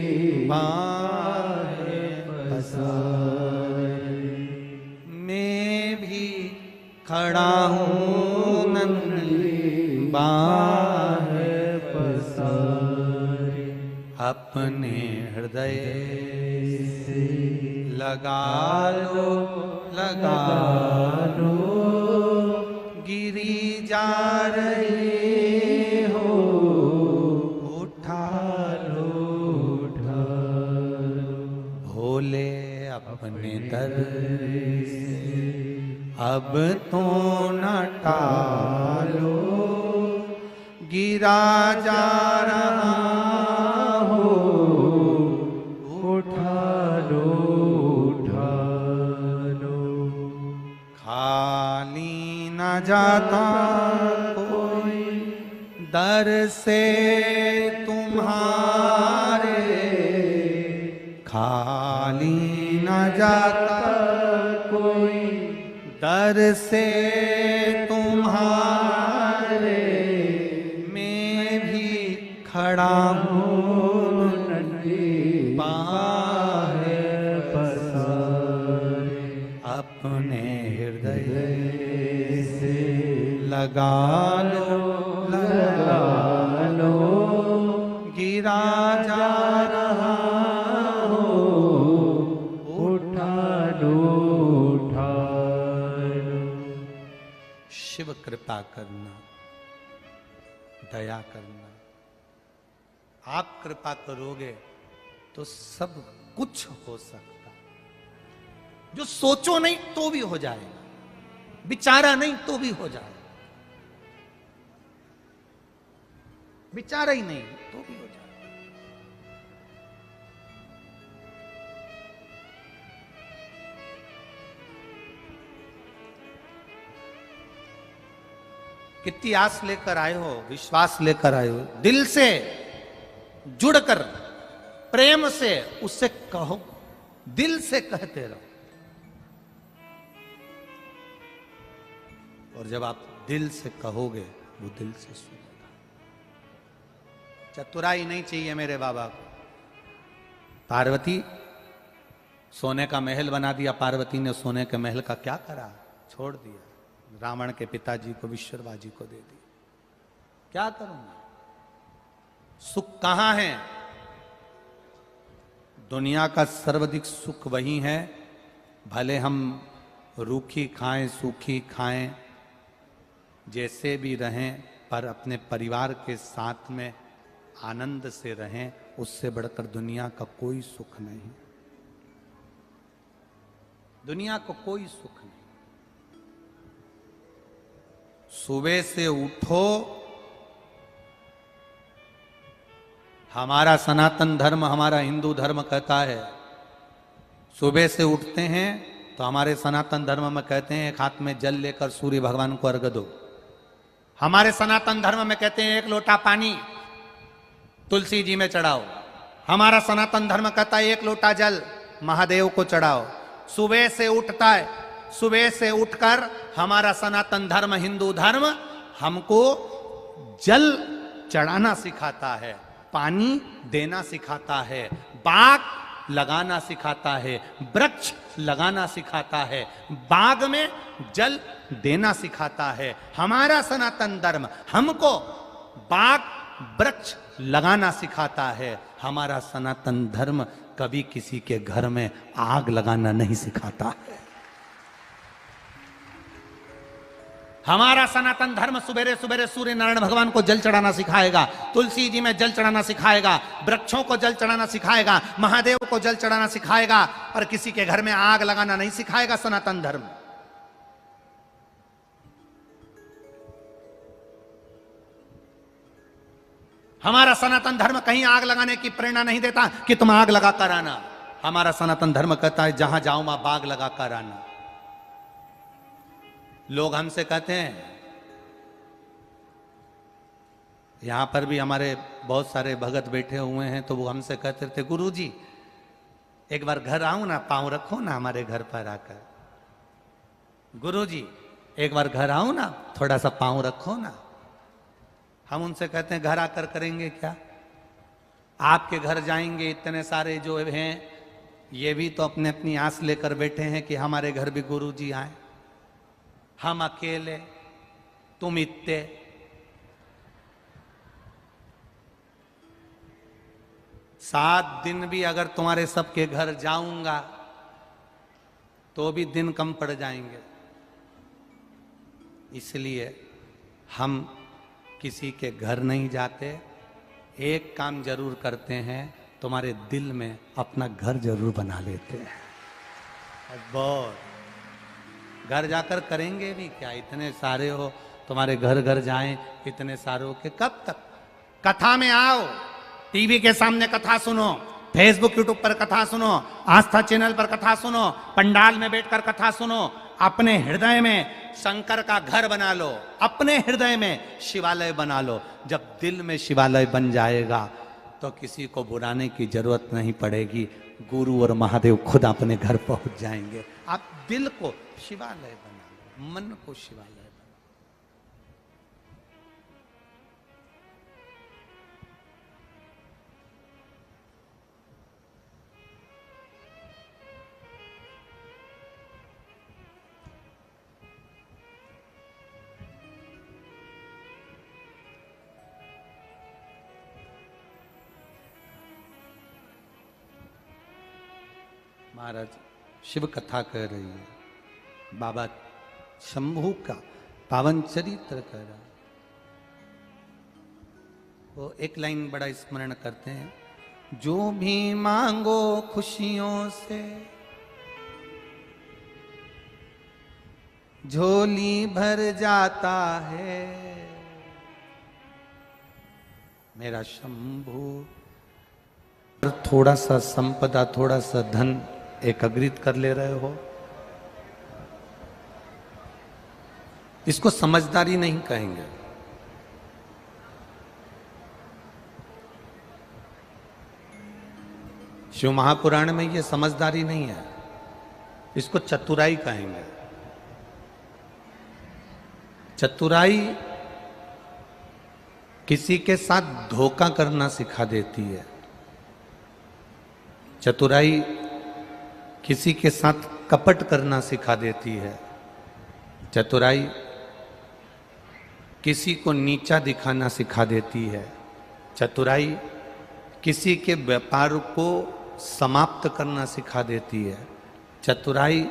Speaker 1: बाहे पसारे, मैं भी खड़ा हूँ नंद के बाहे पसारे। अपने हृदय से लगा लो, लगा लो, गिरी जा रही हो, उठा लो, उठा लो। भोले अपने दर से अब तो न टालो, गिरा जा रहा हो, उठा लो, उठा लो। खाली न जाता कोई दर से तुम्हारे, खाली न जाता कोई दर से तुम्हारे, मैं भी खड़ा हूँ नंदी बाहे पसारे। अपने हृदय से लगा लो, लगा लो, गिरा जा रहा हो, उठा लो, उठा लो। शिव कृपा करना, दया करना। आप कृपा करोगे तो सब कुछ हो सकता। जो सोचो नहीं तो भी हो जाएगा, विचारा नहीं तो भी हो जाएगा, विचारा ही नहीं तो भी हो जाएगा। कितनी आस लेकर आए हो, विश्वास लेकर आए हो, दिल से जुड़कर प्रेम से उससे कहो, दिल से कहते रहो। और जब आप दिल से कहोगे वो दिल से सुनेगा। चतुराई नहीं चाहिए मेरे बाबा को। पार्वती सोने का महल बना दिया, पार्वती ने सोने के महल का क्या करा? छोड़ दिया, रावण के पिताजी को, विश्वकर्मा जी को दे दिया। क्या करूंगा? सुख कहां है? दुनिया का सर्वाधिक सुख वही है, भले हम रूखी खाएं, सूखी खाएं, जैसे भी रहें, पर अपने परिवार के साथ में आनंद से रहें। उससे बढ़कर दुनिया का कोई सुख नहीं, दुनिया को कोई सुख नहीं। सुबह से उठो, हमारा सनातन धर्म, हमारा हिंदू धर्म कहता है सुबह से उठते हैं तो हमारे सनातन धर्म में कहते हैं एक हाथ में जल लेकर सूर्य भगवान को अर्घ दो। हमारे सनातन धर्म में कहते हैं एक लोटा पानी तुलसी जी में चढ़ाओ। हमारा सनातन धर्म कहता है एक लोटा जल महादेव को चढ़ाओ। सुबह से उठता है, सुबह से उठकर हमारा सनातन धर्म, हिंदू धर्म हमको जल चढ़ाना सिखाता है, पानी देना सिखाता है, बाग लगाना सिखाता है, वृक्ष लगाना सिखाता है, बाग में जल देना सिखाता है। हमारा सनातन धर्म हमको बाग वृक्ष लगाना सिखाता है। हमारा सनातन धर्म कभी किसी के घर में आग लगाना नहीं सिखाता है। हमारा सनातन धर्म सुबेरे सुबेरे सूर्य नारायण भगवान को जल चढ़ाना सिखाएगा, तुलसी जी में जल चढ़ाना सिखाएगा, वृक्षों को जल चढ़ाना सिखाएगा, महादेव को जल चढ़ाना सिखाएगा, और किसी के घर में आग लगाना नहीं सिखाएगा सनातन धर्म। हमारा सनातन धर्म कहीं आग लगाने की प्रेरणा नहीं देता कि तुम आग लगा कर आना। हमारा सनातन धर्म कहता है जहां जाओ वहां बाग लगा कर आना। लोग हमसे कहते हैं, यहां पर भी हमारे बहुत सारे भगत बैठे हुए हैं, तो वो हमसे कहते थे गुरुजी एक बार घर आओ ना, पांव रखो ना हमारे घर पर आकर। गुरुजी एक बार घर आओ ना, थोड़ा सा पांव रखो ना। हम उनसे कहते हैं घर आकर करेंगे क्या? आपके घर जाएंगे, इतने सारे जो हैं ये भी तो अपने अपनी आस लेकर बैठे हैं कि हमारे घर भी गुरुजी आए। हम अकेले, तुम इतने। सात दिन भी अगर तुम्हारे सबके घर जाऊंगा तो भी दिन कम पड़ जाएंगे। इसलिए हम किसी के घर नहीं जाते, एक काम जरूर करते हैं, तुम्हारे दिल में अपना घर जरूर बना लेते हैं। बहुत घर जाकर करेंगे भी क्या? इतने सारे हो, तुम्हारे घर घर जाएं इतने सारों के कब तक? कथा में आओ, टीवी के सामने कथा सुनो, फेसबुक यूट्यूब पर कथा सुनो, आस्था चैनल पर कथा सुनो, पंडाल में बैठकर कथा सुनो। अपने हृदय में शंकर का घर बना लो, अपने हृदय में शिवालय बना लो। जब दिल में शिवालय बन जाएगा तो किसी को बुलाने की जरूरत नहीं पड़ेगी, गुरु और महादेव खुद अपने घर पहुंच जाएंगे। आप दिल को शिवालय बना लो, मन को शिवालय बना लो। महाराज शिव कथा कह रही है, बाबा शंभू का पावन चरित्र कह रहा है। वो एक लाइन बड़ा स्मरण करते हैं, जो भी मांगो खुशियों से झोली भर जाता है। मेरा शंभू थोड़ा सा संपदा, थोड़ा सा धन एकत्रित कर ले रहे हो, इसको समझदारी नहीं कहेंगे। शिव महापुराण में ये समझदारी नहीं है, इसको चतुराई कहेंगे। चतुराई किसी के साथ धोखा करना सिखा देती है। चतुराई किसी के साथ कपट करना सिखा देती है। चतुराई किसी को नीचा दिखाना सिखा देती है। चतुराई किसी के व्यापार को समाप्त करना सिखा देती है। चतुराई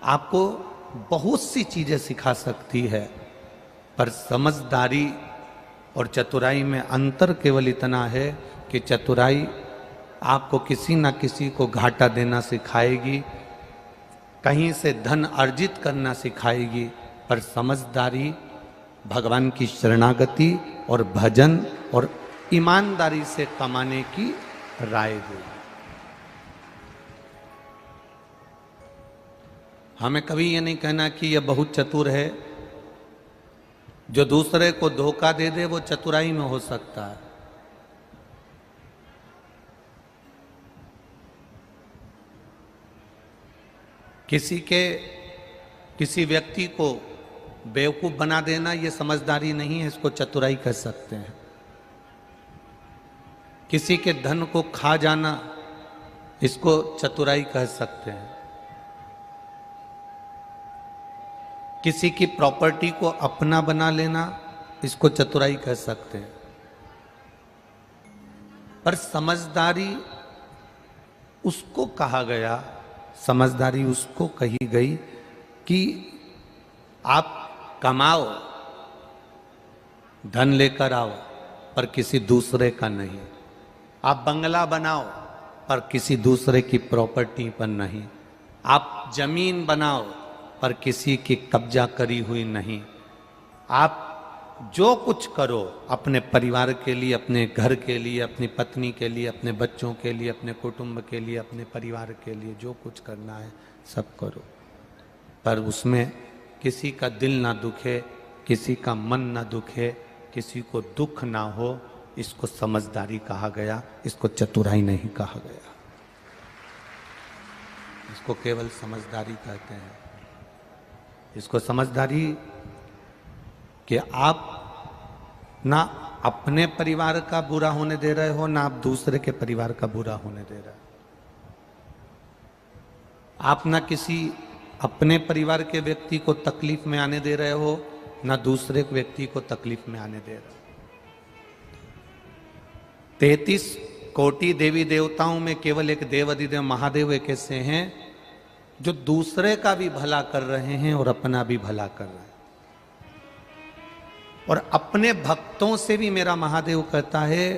Speaker 1: आपको बहुत सी चीजें सिखा सकती है, पर समझदारी और चतुराई में अंतर केवल इतना है कि चतुराई आपको किसी ना किसी को घाटा देना सिखाएगी, कहीं से धन अर्जित करना सिखाएगी, पर समझदारी भगवान की शरणागति और भजन और ईमानदारी से कमाने की राय दी। हमें कभी ये नहीं कहना कि यह बहुत चतुर है। जो दूसरे को धोखा दे दे वो चतुराई में हो सकता है। किसी व्यक्ति को बेवकूफ बना देना ये समझदारी नहीं है, इसको चतुराई कह सकते हैं। किसी के धन को खा जाना इसको चतुराई कह सकते हैं। किसी की प्रॉपर्टी को अपना बना लेना इसको चतुराई कह सकते हैं। पर समझदारी उसको कहा गया, समझदारी उसको कही गई कि आप कमाओ, धन लेकर आओ, पर किसी दूसरे का नहीं। आप बंगला बनाओ पर किसी दूसरे की प्रॉपर्टी पर नहीं। आप जमीन बनाओ पर किसी की कब्जा करी हुई नहीं। आप जो कुछ करो अपने परिवार के लिए, अपने घर के लिए, अपनी पत्नी के लिए, अपने बच्चों के लिए, अपने कुटुंब के लिए, अपने परिवार के लिए जो कुछ करना है सब करो, पर उसमें किसी का दिल ना दुखे, किसी का मन ना दुखे, किसी को दुख ना हो। इसको समझदारी कहा गया, इसको चतुराई नहीं कहा गया। इसको केवल समझदारी कहते हैं। इसको समझदारी कि आप ना अपने परिवार का बुरा होने दे रहे हो, ना आप दूसरे के परिवार का बुरा होने दे रहे हो। आप ना किसी अपने परिवार के व्यक्ति को तकलीफ में आने दे रहे हो, ना दूसरे व्यक्ति को तकलीफ में आने दे रहे हो। 33 कोटि देवी देवताओं में केवल एक देव अधिदेव महादेव एक ऐसे हैं जो दूसरे का भी भला कर रहे हैं और अपना भी भला कर रहे हैं। और अपने भक्तों से भी मेरा महादेव कहता है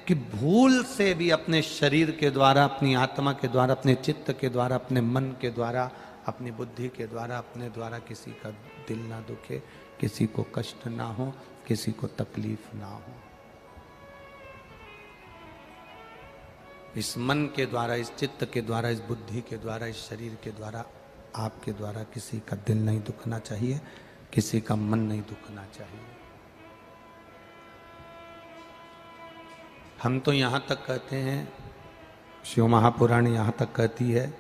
Speaker 1: कि भूल से भी अपने शरीर के द्वारा, अपनी आत्मा के द्वारा, अपने चित्त के द्वारा, अपने मन के द्वारा, अपनी बुद्धि के द्वारा, अपने द्वारा किसी का दिल ना दुखे, किसी को कष्ट ना हो, किसी को तकलीफ ना हो। इस मन के द्वारा, इस चित्त के द्वारा, इस बुद्धि के द्वारा, इस शरीर के द्वारा, आपके द्वारा किसी का दिल नहीं दुखना चाहिए, किसी का मन नहीं दुखना चाहिए। हम तो यहां तक कहते हैं, शिव महापुराण यहां तक कहती है,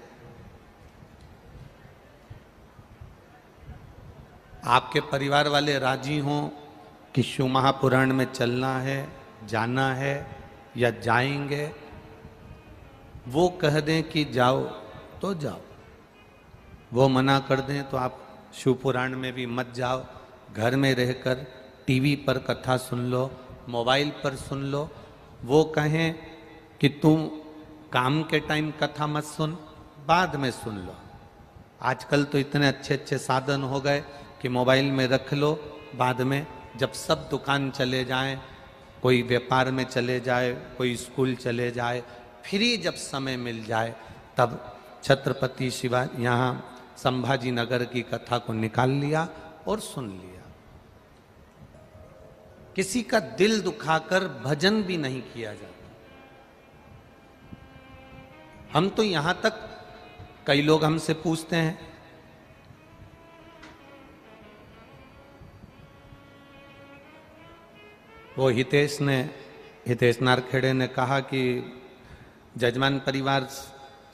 Speaker 1: आपके परिवार वाले राजी हों कि शिव महापुराण में चलना है, जाना है या जाएंगे, वो कह दें कि जाओ तो जाओ। वो मना कर दें तो आप शिव पुराण में भी मत जाओ। घर में रहकर टीवी पर कथा सुन लो, मोबाइल पर सुन लो। वो कहें कि तुम काम के टाइम कथा मत सुन, बाद में सुन लो। आजकल तो इतने अच्छे अच्छे साधन हो गए कि मोबाइल में रख लो, बाद में जब सब दुकान चले जाएं, कोई व्यापार में चले जाए, कोई स्कूल चले जाए, फ्री जब समय मिल जाए तब छत्रपति शिवाजी यहाँ संभाजी नगर की कथा को निकाल लिया और सुन लिया। किसी का दिल दुखाकर भजन भी नहीं किया जाता। हम तो यहां तक, कई लोग हमसे पूछते हैं, वो हितेश नारखेड़े ने कहा कि जजमान परिवार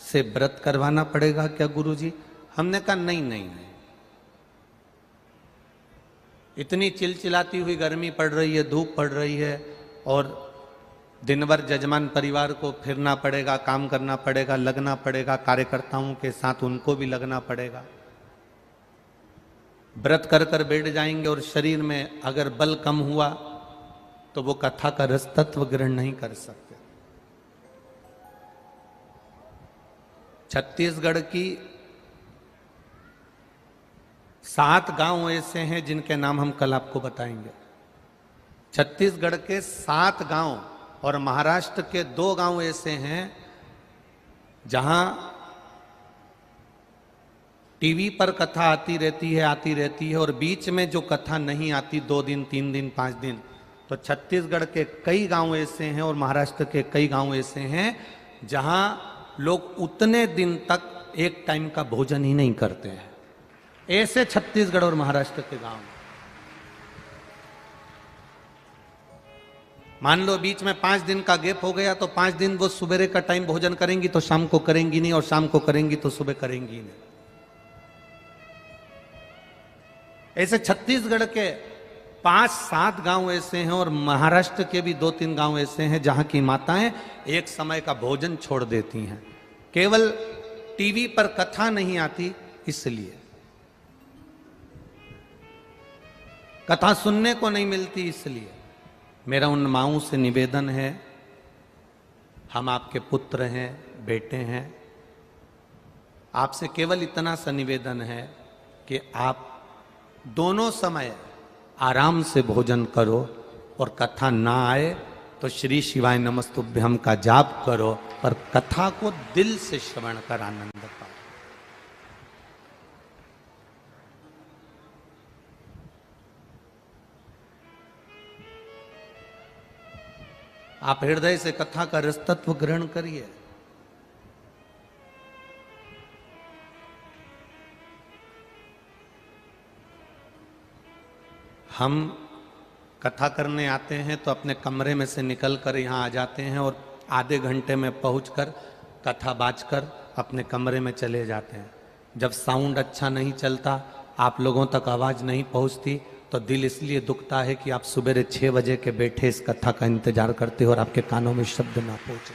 Speaker 1: से व्रत करवाना पड़ेगा क्या गुरुजी? हमने कहा नहीं नहीं नहीं, इतनी चिलचिलाती हुई गर्मी पड़ रही है, धूप पड़ रही है, और दिन भर जजमान परिवार को फिरना पड़ेगा, काम करना पड़ेगा, लगना पड़ेगा, कार्यकर्ताओं के साथ उनको भी लगना पड़ेगा। व्रत कर कर बैठ जाएंगे और शरीर में अगर बल कम हुआ तो वो कथा का रस तत्व ग्रहण नहीं कर सकते। छत्तीसगढ़ की 7 गांव ऐसे हैं जिनके नाम हम कल आपको बताएंगे। छत्तीसगढ़ के 7 गांव और महाराष्ट्र के 2 गांव ऐसे हैं जहां टीवी पर कथा आती रहती है और बीच में जो कथा नहीं आती 2 दिन 3 दिन 5 दिन, तो छत्तीसगढ़ के कई गांव ऐसे हैं और महाराष्ट्र के कई गांव ऐसे हैं जहां लोग उतने दिन तक एक टाइम का भोजन ही नहीं करते हैं। ऐसे छत्तीसगढ़ और महाराष्ट्र के गांव। मान लो बीच में 5 दिन का गैप हो गया तो 5 दिन वो सुबह का टाइम भोजन करेंगी तो शाम को करेंगी नहीं, और शाम को करेंगी तो सुबह करेंगी नहीं। ऐसे छत्तीसगढ़ के 5-7 गांव ऐसे हैं और महाराष्ट्र के भी 2-3 गांव ऐसे हैं जहां की माताएं एक समय का भोजन छोड़ देती हैं, केवल टीवी पर कथा नहीं आती इसलिए, कथा सुनने को नहीं मिलती इसलिए। मेरा उन माओं से निवेदन है, हम आपके पुत्र हैं, बेटे हैं, आपसे केवल इतना सा निवेदन है कि आप दोनों समय आराम से भोजन करो और कथा ना आए तो श्री शिवाय नमस्तुभ्यम का जाप करो, पर कथा को दिल से श्रवण कर आनंद पाओ। आप हृदय से कथा का रसतत्व ग्रहण करिए। हम कथा करने आते हैं तो अपने कमरे में से निकलकर यहाँ आ जाते हैं और आधे घंटे में पहुंचकर कथा बाजकर अपने कमरे में चले जाते हैं। जब साउंड अच्छा नहीं चलता, आप लोगों तक आवाज़ नहीं पहुंचती, तो दिल इसलिए दुखता है कि आप सुबह 6 बजे के बैठे इस कथा का इंतजार करते हो और आपके कानों में शब्द ना पहुंचे।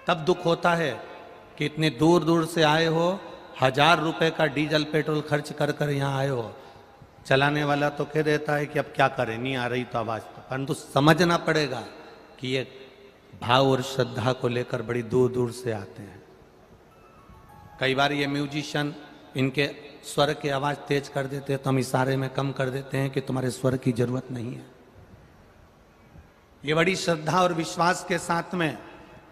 Speaker 1: तब दुख होता है कि इतने दूर दूर से आए हो, 1000 रुपए का डीजल पेट्रोल खर्च कर कर यहाँ आए हो। चलाने वाला तो कह देता है कि अब क्या करें, नहीं आ रही तो आवाज़, परंतु समझना पड़ेगा कि ये भाव और श्रद्धा को लेकर बड़ी दूर दूर से आते हैं। कई बार ये म्यूजिशियन इनके स्वर की आवाज़ तेज कर देते हैं तो हम इशारे में कम कर देते हैं कि तुम्हारे स्वर की जरूरत नहीं है। ये बड़ी श्रद्धा और विश्वास के साथ में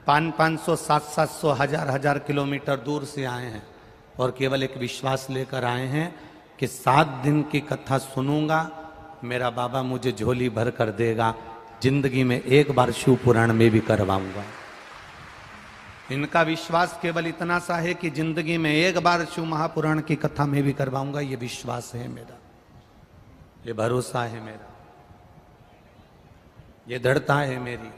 Speaker 1: 500, 700, 1000 किलोमीटर दूर से आए हैं और केवल एक विश्वास लेकर आए हैं कि 7 दिन की कथा सुनूंगा, मेरा बाबा मुझे झोली भर कर देगा, जिंदगी में एक बार शिव पुराण में भी करवाऊंगा। इनका विश्वास केवल इतना सा है कि जिंदगी में एक बार शिव महापुराण की कथा में भी करवाऊंगा। ये विश्वास है मेरा, ये भरोसा है मेरा, ये दृढ़ता है मेरी।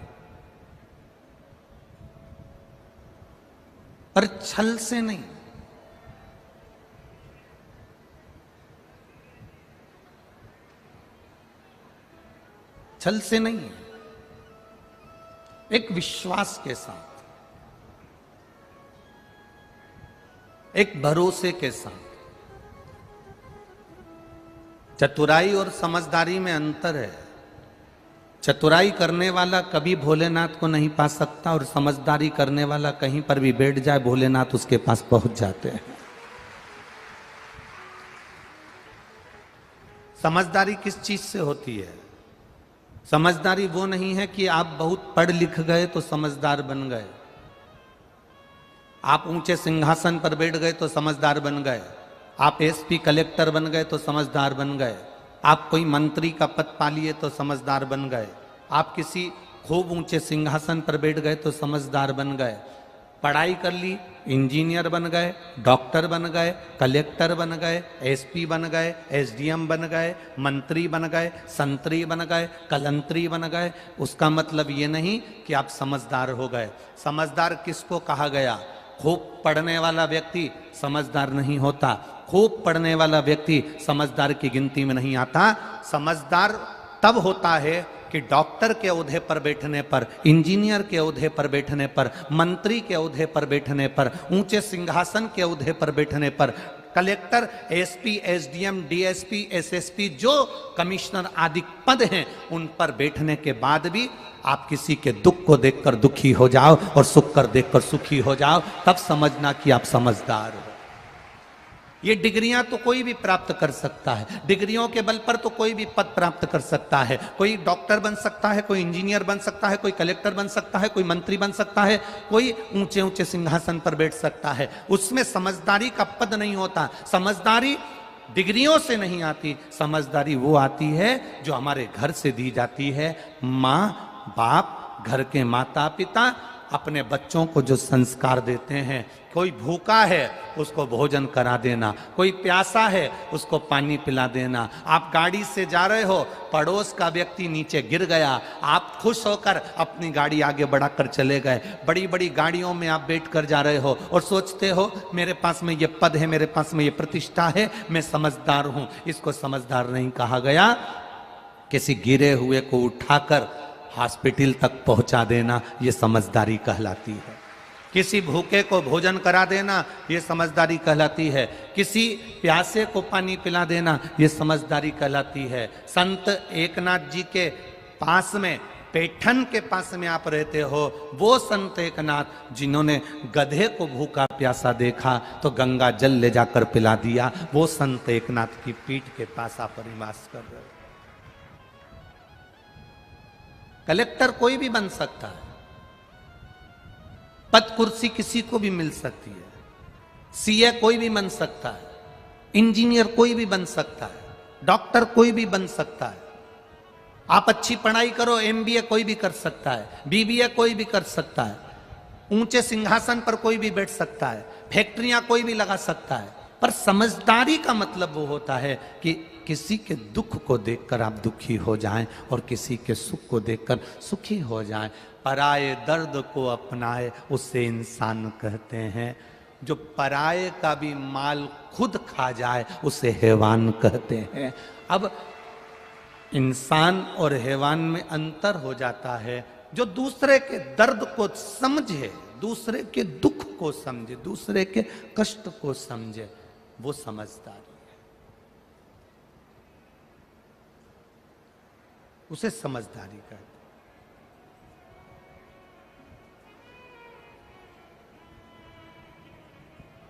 Speaker 1: पर छल से नहीं, छल से नहीं, एक विश्वास के साथ, एक भरोसे के साथ। चतुराई और समझदारी में अंतर है। चतुराई करने वाला कभी भोलेनाथ को नहीं पा सकता और समझदारी करने वाला कहीं पर भी बैठ जाए भोलेनाथ उसके पास पहुंच जाते हैं। समझदारी किस चीज से होती है? समझदारी वो नहीं है कि आप बहुत पढ़ लिख गए तो समझदार बन गए, आप ऊंचे सिंहासन पर बैठ गए तो समझदार बन गए, आप एसपी कलेक्टर बन गए तो समझदार बन गए, आप कोई मंत्री का पद पा लिए तो समझदार बन गए, आप किसी खूब ऊंचे सिंहासन पर बैठ गए तो समझदार बन गए। पढ़ाई कर ली, इंजीनियर बन गए, डॉक्टर बन गए, कलेक्टर बन गए, एसपी बन गए, एसडीएम बन गए, मंत्री बन गए, संतरी बन गए, कलंतरी बन गए, उसका मतलब ये नहीं कि आप समझदार हो गए। समझदार किसको कहा गया? खूब पढ़ने वाला व्यक्ति समझदार नहीं होता, खूब पढ़ने वाला व्यक्ति समझदार की गिनती में नहीं आता। समझदार तब होता है कि डॉक्टर के ओहदे पर बैठने पर, इंजीनियर के ओहदे पर बैठने पर, मंत्री के ओहदे पर बैठने पर, ऊंचे सिंहासन के ओहदे पर बैठने पर, collector, SP, SDM, DSP, SSP, जो कमिश्नर आदि पद हैं, उन पर बैठने के बाद भी आप किसी के दुख को देखकर दुखी हो जाओ और सुख कर देखकर सुखी हो जाओ, तब समझना कि आप समझदार हो। ये डिग्रियां तो कोई भी प्राप्त कर सकता है, डिग्रियों के बल पर तो कोई भी पद प्राप्त कर सकता है। कोई डॉक्टर बन सकता है, कोई इंजीनियर बन सकता है, कोई कलेक्टर बन सकता है, कोई मंत्री बन सकता है, कोई ऊंचे ऊंचे सिंहासन पर बैठ सकता है। उसमें समझदारी का पद नहीं होता। समझदारी डिग्रियों से नहीं आती, समझदारी वो आती है जो हमारे घर से दी जाती है। माँ बाप, घर के माता पिता अपने बच्चों को जो संस्कार देते हैं, कोई भूखा है उसको भोजन करा देना, कोई प्यासा है उसको पानी पिला देना। आप गाड़ी से जा रहे हो, पड़ोस का व्यक्ति नीचे गिर गया, आप खुश होकर अपनी गाड़ी आगे बढ़ाकर चले गए। बड़ी बड़ी गाड़ियों में आप बैठ कर जा रहे हो और सोचते हो मेरे पास में ये पद है, मेरे पास में ये प्रतिष्ठा है, मैं समझदार हूं। इसको समझदार नहीं कहा गया। किसी गिरे हुए को उठाकर हॉस्पिटल तक पहुंचा देना, यह समझदारी कहलाती है। किसी भूखे को भोजन करा देना, यह समझदारी कहलाती है। किसी प्यासे को पानी पिला देना, यह समझदारी कहलाती है। संत एकनाथ जी के पास में, पैठन के पास में आप रहते हो, वो संत एकनाथ जिन्होंने गधे को भूखा प्यासा देखा तो गंगा जल ले जाकर पिला दिया, वो संत एकनाथ की पीठ के पास आप निवास कर रहे हो। कलेक्टर कोई भी बन सकता है, पद कुर्सी किसी को भी मिल सकती है, सीए कोई भी बन सकता है, इंजीनियर कोई भी बन सकता है, डॉक्टर कोई भी बन सकता है। आप अच्छी पढ़ाई करो, एमबीए कोई भी कर सकता है, बीबीए कोई भी कर सकता है, ऊंचे सिंहासन पर कोई भी बैठ सकता है, फैक्ट्रियां कोई भी लगा सकता है। पर समझदारी का मतलब वो होता है कि किसी के दुख को देखकर आप दुखी हो जाएं और किसी के सुख को देखकर सुखी हो जाएं। पराये दर्द को अपनाए उसे इंसान कहते हैं। जो पराये का भी माल खुद खा जाए उसे हैवान कहते हैं। अब इंसान और हैवान में अंतर हो जाता है। जो दूसरे के दर्द को समझे, दूसरे के दुख को समझे, दूसरे के कष्ट को समझे, वो समझदारी है, उसे समझदारी कहते हैं।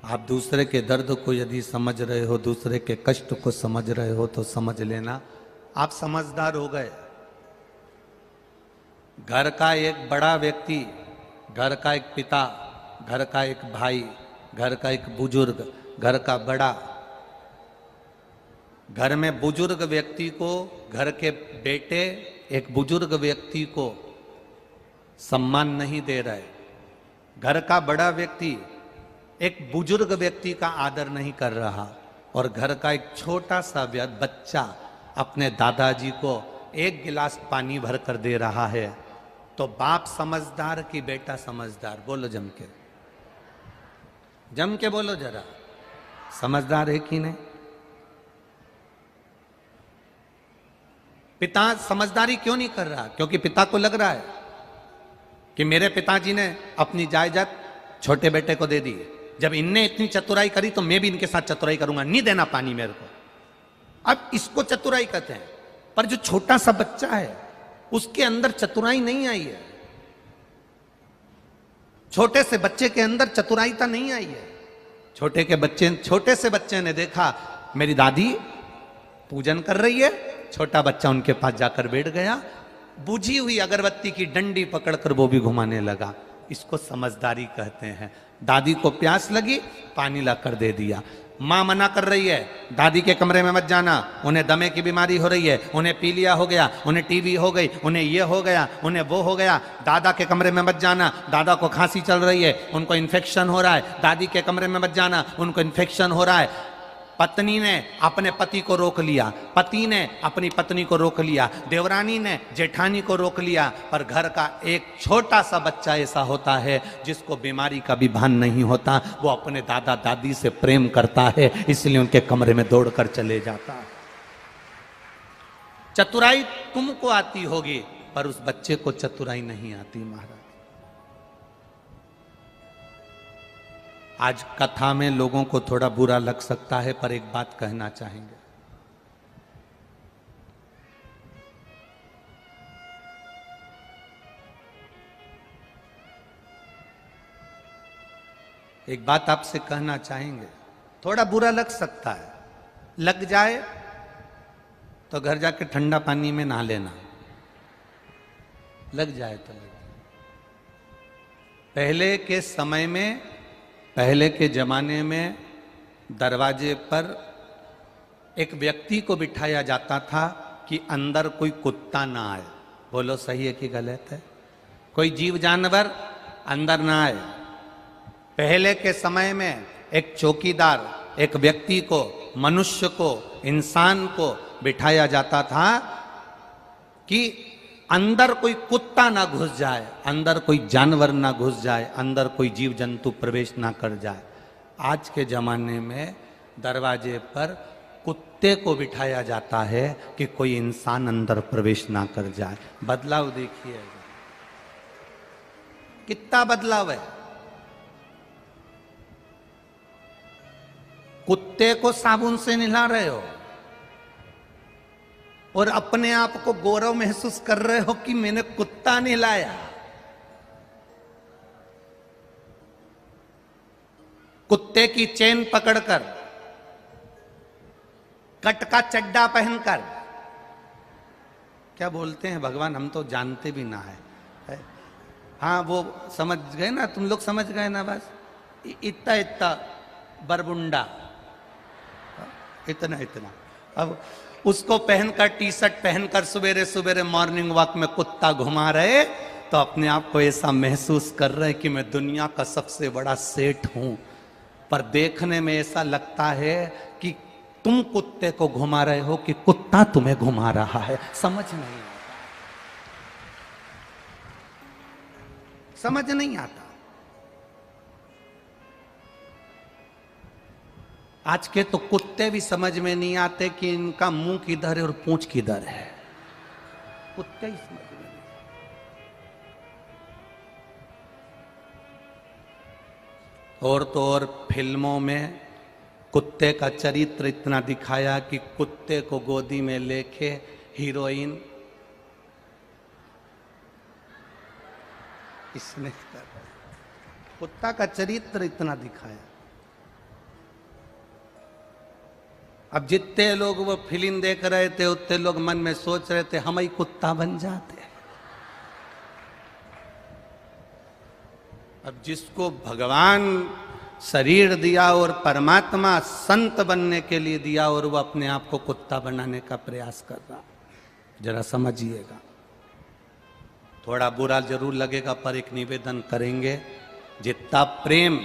Speaker 1: आप दूसरे के दर्द को यदि समझ रहे हो, दूसरे के कष्ट को समझ रहे हो, तो समझ लेना आप समझदार हो गए। घर का एक बड़ा व्यक्ति, घर का एक पिता, घर का एक भाई, घर का एक बुजुर्ग, घर का बड़ा, घर में बुजुर्ग व्यक्ति को, घर के बेटे एक बुजुर्ग व्यक्ति को सम्मान नहीं दे रहे। घर का बड़ा व्यक्ति एक बुजुर्ग व्यक्ति का आदर नहीं कर रहा और घर का एक छोटा सा बच्चा अपने दादाजी को एक गिलास पानी भर कर दे रहा है, तो बाप समझदार कि बेटा समझदार? बोलो जम के बोलो जरा, समझदार है कि नहीं? पिता समझदारी क्यों नहीं कर रहा? क्योंकि पिता को लग रहा है कि मेरे पिताजी ने अपनी जायदाद छोटे बेटे को दे दी, जब इनने इतनी चतुराई करी तो मैं भी इनके साथ चतुराई करूंगा, नहीं देना पानी मेरे को। अब इसको चतुराई कहते हैं। पर जो छोटा सा बच्चा है उसके अंदर चतुराई नहीं आई है, छोटे से बच्चे के अंदर चतुराईता नहीं आई है। छोटे से बच्चे ने देखा मेरी दादी पूजन कर रही है, छोटा बच्चा उनके पास जाकर बैठ गया, बुझी हुई अगरबत्ती की डंडी पकड़कर वो भी घुमाने लगा। इसको समझदारी कहते हैं। दादी को प्यास लगी, पानी ला कर दे दिया। माँ मना कर रही है, दादी के कमरे में मत जाना, उन्हें दमे की बीमारी हो रही है, उन्हें पीलिया हो गया, उन्हें टीबी हो गई, उन्हें ये हो गया, उन्हें वो हो गया। दादा के कमरे में मत जाना, दादा को खांसी चल रही है, उनको इन्फेक्शन हो रहा है। दादी के कमरे में मत जाना, उनको इन्फेक्शन हो रहा है। पत्नी ने अपने पति को रोक लिया, पति ने अपनी पत्नी को रोक लिया, देवरानी ने जेठानी को रोक लिया। पर घर का एक छोटा सा बच्चा ऐसा होता है जिसको बीमारी का भी भान नहीं होता, वो अपने दादा दादी से प्रेम करता है, इसलिए उनके कमरे में दौड़कर चले जाता है। चतुराई तुमको आती होगी पर उस बच्चे को चतुराई नहीं आती महाराज। आज कथा में लोगों को थोड़ा बुरा लग सकता है, पर एक बात कहना चाहेंगे। एक बात आपसे कहना चाहेंगे। थोड़ा बुरा लग सकता है, लग जाए तो घर जाके ठंडा पानी में नहा लेना, लग जाए तो लग जाए। पहले के समय में, पहले के जमाने में दरवाजे पर एक व्यक्ति को बिठाया जाता था कि अंदर कोई कुत्ता ना आए। बोलो सही है कि गलत है? कोई जीव जानवर अंदर ना आए। पहले के समय में एक चौकीदार, एक व्यक्ति को, मनुष्य को, इंसान को बिठाया जाता था कि अंदर कोई कुत्ता ना घुस जाए, अंदर कोई जानवर ना घुस जाए, अंदर कोई जीव जंतु प्रवेश ना कर जाए। आज के जमाने में दरवाजे पर कुत्ते को बिठाया जाता है कि कोई इंसान अंदर प्रवेश ना कर जाए। बदलाव देखिए कितना बदलाव है। कुत्ते को साबुन से नहला रहे हो और अपने आप को गौरव महसूस कर रहे हो कि मैंने कुत्ता नहलाया। कुत्ते की चेन पकड़कर, कट का चड्डा पहनकर, क्या बोलते हैं भगवान, हम तो जानते भी ना है। हाँ वो समझ गए ना, तुम लोग समझ गए ना, बस इतना इतना बरबुंडा, इतना इतना। अब उसको पहनकर, टी शर्ट पहनकर सवेरे सवेरे मॉर्निंग वॉक में कुत्ता घुमा रहे तो अपने आप को ऐसा महसूस कर रहे कि मैं दुनिया का सबसे बड़ा सेठ हूं। पर देखने में ऐसा लगता है कि तुम कुत्ते को घुमा रहे हो कि कुत्ता तुम्हें घुमा रहा है। समझ नहीं आता, समझ नहीं आता। आज के तो कुत्ते भी समझ में नहीं आते कि इनका मुंह किधर है और पूंछ किधर है। कुत्ते ही समझ में नहीं। और तो और फिल्मों में कुत्ते का चरित्र इतना दिखाया कि कुत्ते को गोदी में लेके हीरोइन इसने कुत्ता का चरित्र इतना दिखाया। अब जितने लोग वो फिल्म देख रहे थे उतने लोग मन में सोच रहे थे हम ही कुत्ता बन जाते। अब जिसको भगवान शरीर दिया और परमात्मा संत बनने के लिए दिया और वो अपने आप को कुत्ता बनाने का प्रयास कर रहा, जरा समझिएगा। थोड़ा बुरा जरूर लगेगा पर एक निवेदन करेंगे, जितना प्रेम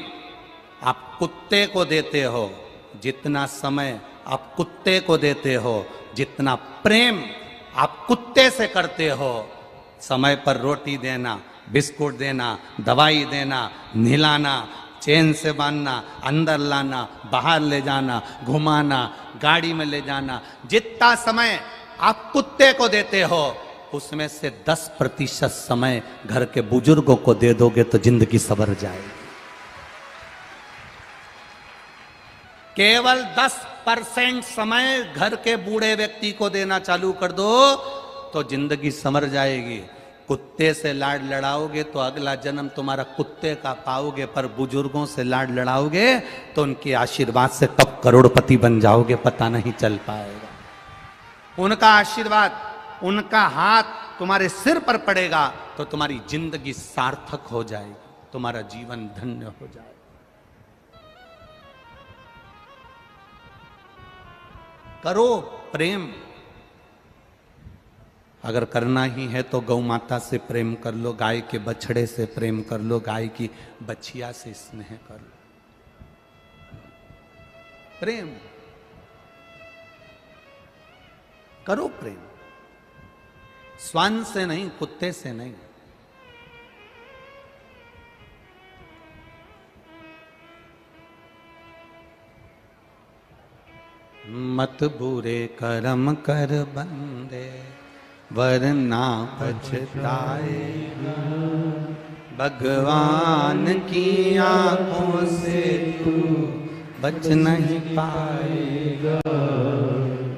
Speaker 1: आप कुत्ते को देते हो, जितना समय आप कुत्ते को देते हो, जितना प्रेम आप कुत्ते से करते हो, समय पर रोटी देना, बिस्कुट देना, दवाई देना, नहलाना, चैन से बांधना, अंदर लाना, बाहर ले जाना, घुमाना, गाड़ी में ले जाना, जितना समय आप कुत्ते को देते हो उसमें से 10% समय घर के बुजुर्गों को दे दोगे तो जिंदगी संवर जाएगी। केवल 10% समय घर के बूढ़े व्यक्ति को देना चालू कर दो तो जिंदगी संवर जाएगी। कुत्ते से लाड लड़ाओगे तो अगला जन्म तुम्हारा कुत्ते का पाओगे, पर बुजुर्गों से लाड लड़ाओगे तो उनके आशीर्वाद से कब करोड़पति बन जाओगे पता नहीं चल पाएगा। उनका आशीर्वाद, उनका हाथ तुम्हारे सिर पर पड़ेगा तो तुम्हारी जिंदगी सार्थक हो जाएगी, तुम्हारा जीवन धन्य हो जाएगा। करो प्रेम। अगर करना ही है तो गौ माता से प्रेम कर लो, गाय के बछड़े से प्रेम कर लो, गाय की बछिया से स्नेह कर लो। प्रेम करो, प्रेम श्वान से नहीं, कुत्ते से नहीं। मत बुरे कर्म कर बंदे वरना पछताएगा, भगवान की आंखों से तू बच नहीं पाएगा,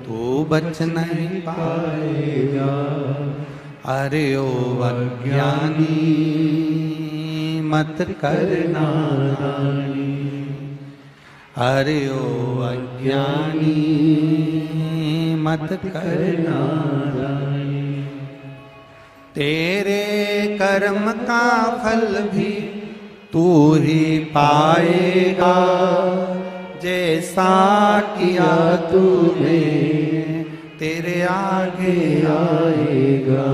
Speaker 1: तू बच नहीं पाएगा। अरे ओ अज्ञानी मत करना, हरि ओ अज्ञानी मत करना, तेरे कर्म का फल भी तू ही पाएगा, जैसा किया तूने तेरे आगे आएगा।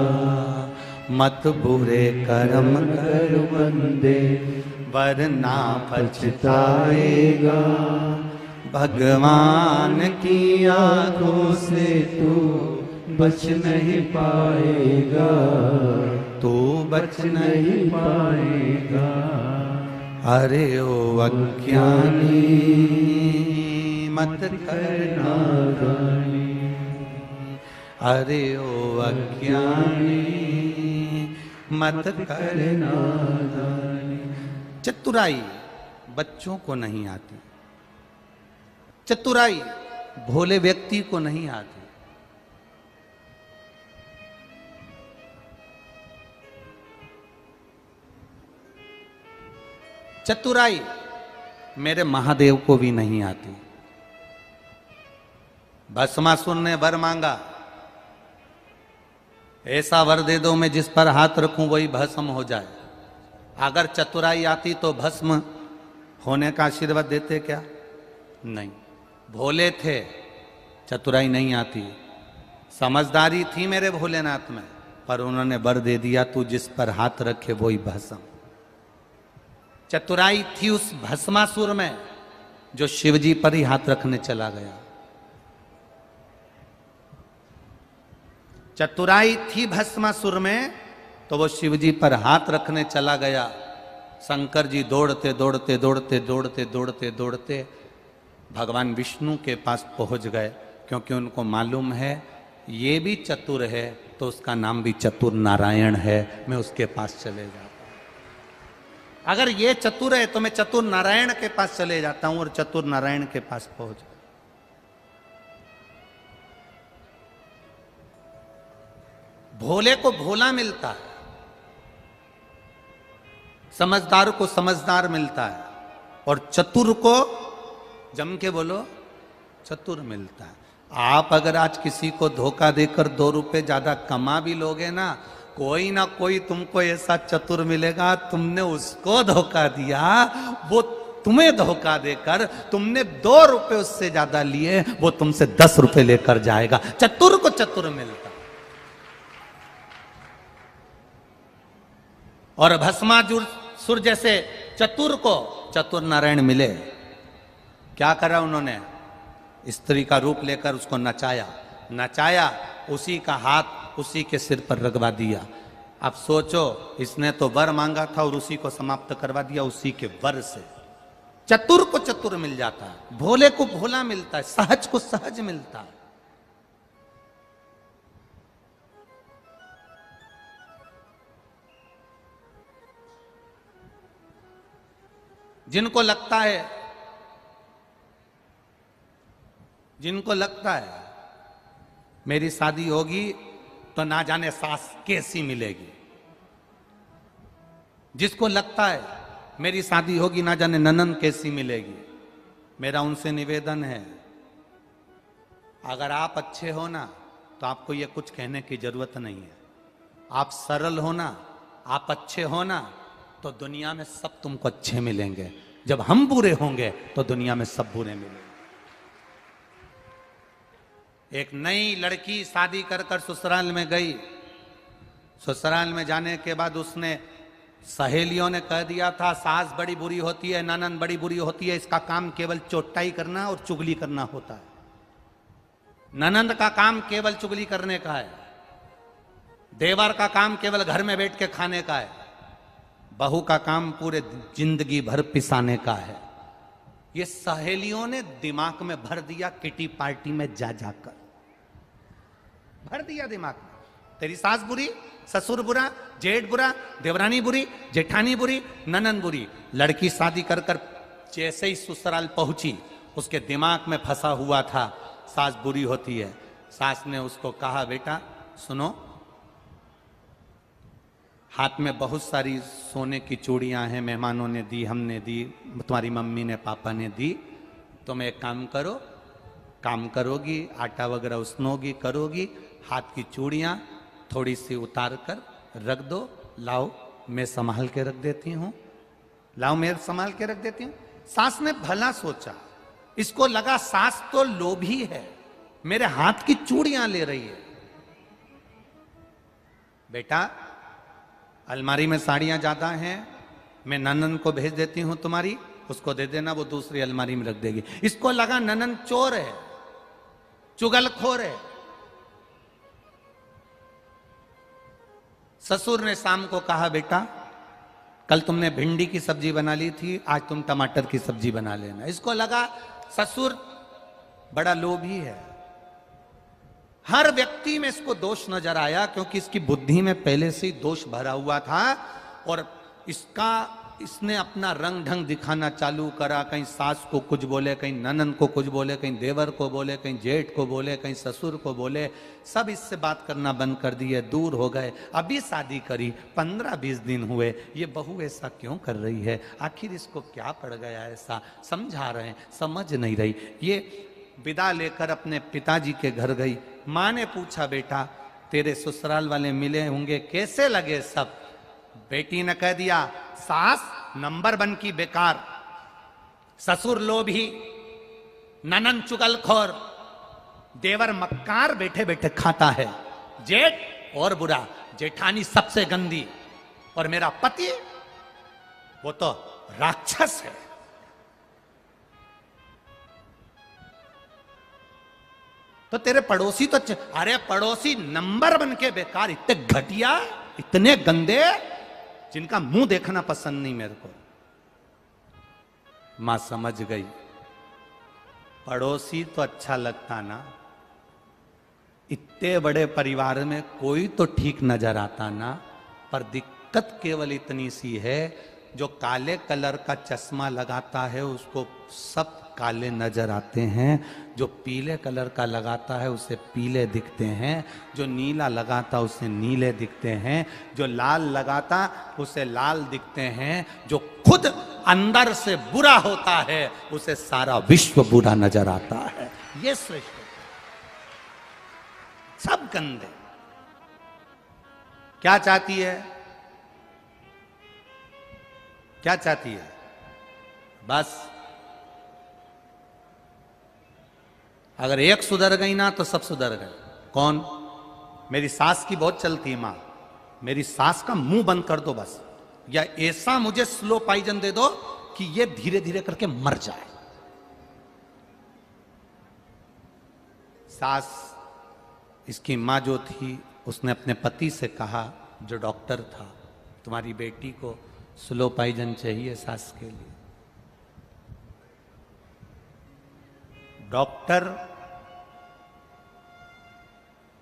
Speaker 1: मत बुरे कर्म कर बंदे वरना पछताएगा, भगवान की आंखों से तू बच नहीं पाएगा, तू बच नहीं पाएगा। अरे ओ अज्ञानी मत करना दानी, अरे ओ अज्ञानी मत करना दानी। चतुराई बच्चों को नहीं आती, चतुराई भोले व्यक्ति को नहीं आती। चतुराई मेरे महादेव को भी नहीं आती। भस्मासुर ने वर मांगा, ऐसा वर दे दो मैं जिस पर हाथ रखूं वही भस्म हो जाए। अगर चतुराई आती तो भस्म होने का आशीर्वाद देते क्या? नहीं। भोले थे, चतुराई नहीं आती। समझदारी थी मेरे भोलेनाथ में, पर उन्होंने वर दे दिया तू जिस पर हाथ रखे वही भस्म। चतुराई थी उस भस्मासुर में जो शिवजी पर ही हाथ रखने चला गया। चतुराई थी भस्मासुर में तो वो शिवजी पर हाथ रखने चला गया। शंकर जी दौड़ते दौड़ते दौड़ते दौड़ते दौड़ते दौड़ते भगवान विष्णु के पास पहुंच गए, क्योंकि उनको मालूम है ये भी चतुर है तो उसका नाम भी चतुर नारायण है, मैं उसके पास चले जाता हूं। अगर ये चतुर है तो मैं चतुर नारायण के पास चले जाता हूं, और चतुर नारायण के पास पहुंच गए। भोले को भोला मिलता है, समझदार को समझदार मिलता है, और चतुर को जम के बोलो चतुर मिलता है। आप अगर आज किसी को धोखा देकर 2 रुपए ज्यादा कमा भी लोगे ना, कोई ना कोई तुमको ऐसा चतुर मिलेगा, तुमने उसको धोखा दिया, वो तुम्हें धोखा देकर तुमने 2 रुपए उससे ज्यादा लिए, वो तुमसे 10 रुपए लेकर जाएगा। चतुर को चतुर मिलता। और भस्मासुर जैसे चतुर को चतुर नारायण मिले। क्या करा उन्होंने? स्त्री का रूप लेकर उसको नचाया, नचाया, उसी का हाथ उसी के सिर पर रगवा दिया। अब सोचो, इसने तो वर मांगा था और उसी को समाप्त करवा दिया उसी के वर से। चतुर को चतुर मिल जाता है, भोले को भोला मिलता है, सहज को सहज मिलता है। जिनको लगता है मेरी शादी होगी तो ना जाने सास कैसी मिलेगी, जिसको लगता है मेरी शादी होगी ना जाने ननन कैसी मिलेगी, मेरा उनसे निवेदन है, अगर आप अच्छे हो ना तो आपको ये कुछ कहने की जरूरत नहीं है। आप सरल हो ना, आप अच्छे हो ना, तो दुनिया में सब तुमको अच्छे मिलेंगे। जब हम बुरे होंगे तो दुनिया में सब बुरे मिलेंगे। एक नई लड़की शादी कर कर ससुराल में गई। ससुराल में जाने के बाद उसने सहेलियों ने कह दिया था सास बड़ी बुरी होती है, ननद बड़ी बुरी होती है, इसका काम केवल चोटाई करना और चुगली करना होता है। ननद का काम केवल चुगली करने का है, देवर का काम केवल घर में बैठ के खाने का है, बहू का काम पूरे जिंदगी भर पिसाने का है। ये सहेलियों ने दिमाग में भर दिया, किटी पार्टी में जा जाकर भर दिया दिमाग में। तेरी सास बुरी, ससुर बुरा, जेठ बुरा, देवरानी बुरी, जेठानी बुरी, ननन बुरी। लड़की शादी कर कर जैसे ही ससुराल पहुंची उसके दिमाग में फंसा हुआ था सास बुरी होती है। सास ने उसको कहा बेटा सुनो, हाथ में बहुत सारी सोने की चूड़ियां हैं, मेहमानों ने दी, हमने दी, तुम्हारी मम्मी ने पापा ने दी, तुम एक काम करो, काम करोगी, आटा वगैरह उसनोगी, करोगी, हाथ की चूड़ियां थोड़ी सी उतार कर रख दो, लाओ मैं संभाल के रख देती हूं, लाओ मैं संभाल के रख देती हूं। सास ने भला सोचा, इसको लगा सास तो लोभी है, मेरे हाथ की चूड़ियां ले रही है। बेटा अलमारी में साड़ियां ज्यादा हैं, मैं ननन को भेज देती हूं तुम्हारी, उसको दे देना, वो दूसरी अलमारी में रख देगी। इसको लगा ननन चोर है, चुगलखोर है। ससुर ने शाम को कहा, बेटा कल तुमने भिंडी की सब्जी बना ली थी, आज तुम टमाटर की सब्जी बना लेना। इसको लगा ससुर बड़ा लोभी है। हर व्यक्ति में इसको दोष नजर आया, क्योंकि इसकी बुद्धि में पहले से ही दोष भरा हुआ था और इसने अपना रंग ढंग दिखाना चालू करा। कहीं सास को कुछ बोले, कहीं ननन को कुछ बोले, कहीं देवर को बोले, कहीं जेठ को बोले, कहीं ससुर को बोले। सब इससे बात करना बंद कर दिए, दूर हो गए। अभी शादी करी, 15-20 दिन हुए, ये बहू ऐसा क्यों कर रही है, आखिर इसको क्या पड़ गया ऐसा, समझा रहे हैं, समझ नहीं रही। ये विदा लेकर अपने पिताजी के घर गई। माँ ने पूछा, बेटा तेरे ससुराल वाले मिले होंगे, कैसे लगे सब? बेटी ने कह दिया, सास नंबर 1 की बेकार, ससुर लोभी, ननन चुगलखोर, देवर मक्कार बैठे बैठे खाता है, जेठ और बुरा, जेठानी सबसे गंदी, और मेरा पति वो तो राक्षस है। तो तेरे पड़ोसी तो अरे पड़ोसी नंबर 1 के बेकार, इतने घटिया, इतने गंदे, जिनका मुंह देखना पसंद नहीं मेरे को। मां समझ गई, पड़ोसी तो अच्छा लगता ना, इतने बड़े परिवार में कोई तो ठीक नजर आता ना, पर दिक्कत केवल इतनी सी है, जो काले कलर का चश्मा लगाता है उसको सब काले नजर आते हैं, जो पीले कलर का लगाता है उसे पीले दिखते हैं, जो नीला लगाता उसे नीले दिखते हैं, जो लाल लगाता उसे लाल दिखते हैं, जो खुद अंदर से बुरा होता है उसे सारा विश्व बुरा नजर आता है। ये श्रेष्ठ, सब गंदे। क्या चाहती है, क्या चाहती है? बस अगर एक सुधर गई ना तो सब सुधर गए। कौन? मेरी सास की बहुत चलती है मां, मेरी सास का मुंह बंद कर दो बस, या ऐसा मुझे स्लो पॉइजन दे दो कि ये धीरे धीरे करके मर जाए। सास, इसकी मां जो थी, उसने अपने पति से कहा, जो डॉक्टर था, तुम्हारी बेटी को स्लो पॉइजन चाहिए सास के लिए। डॉक्टर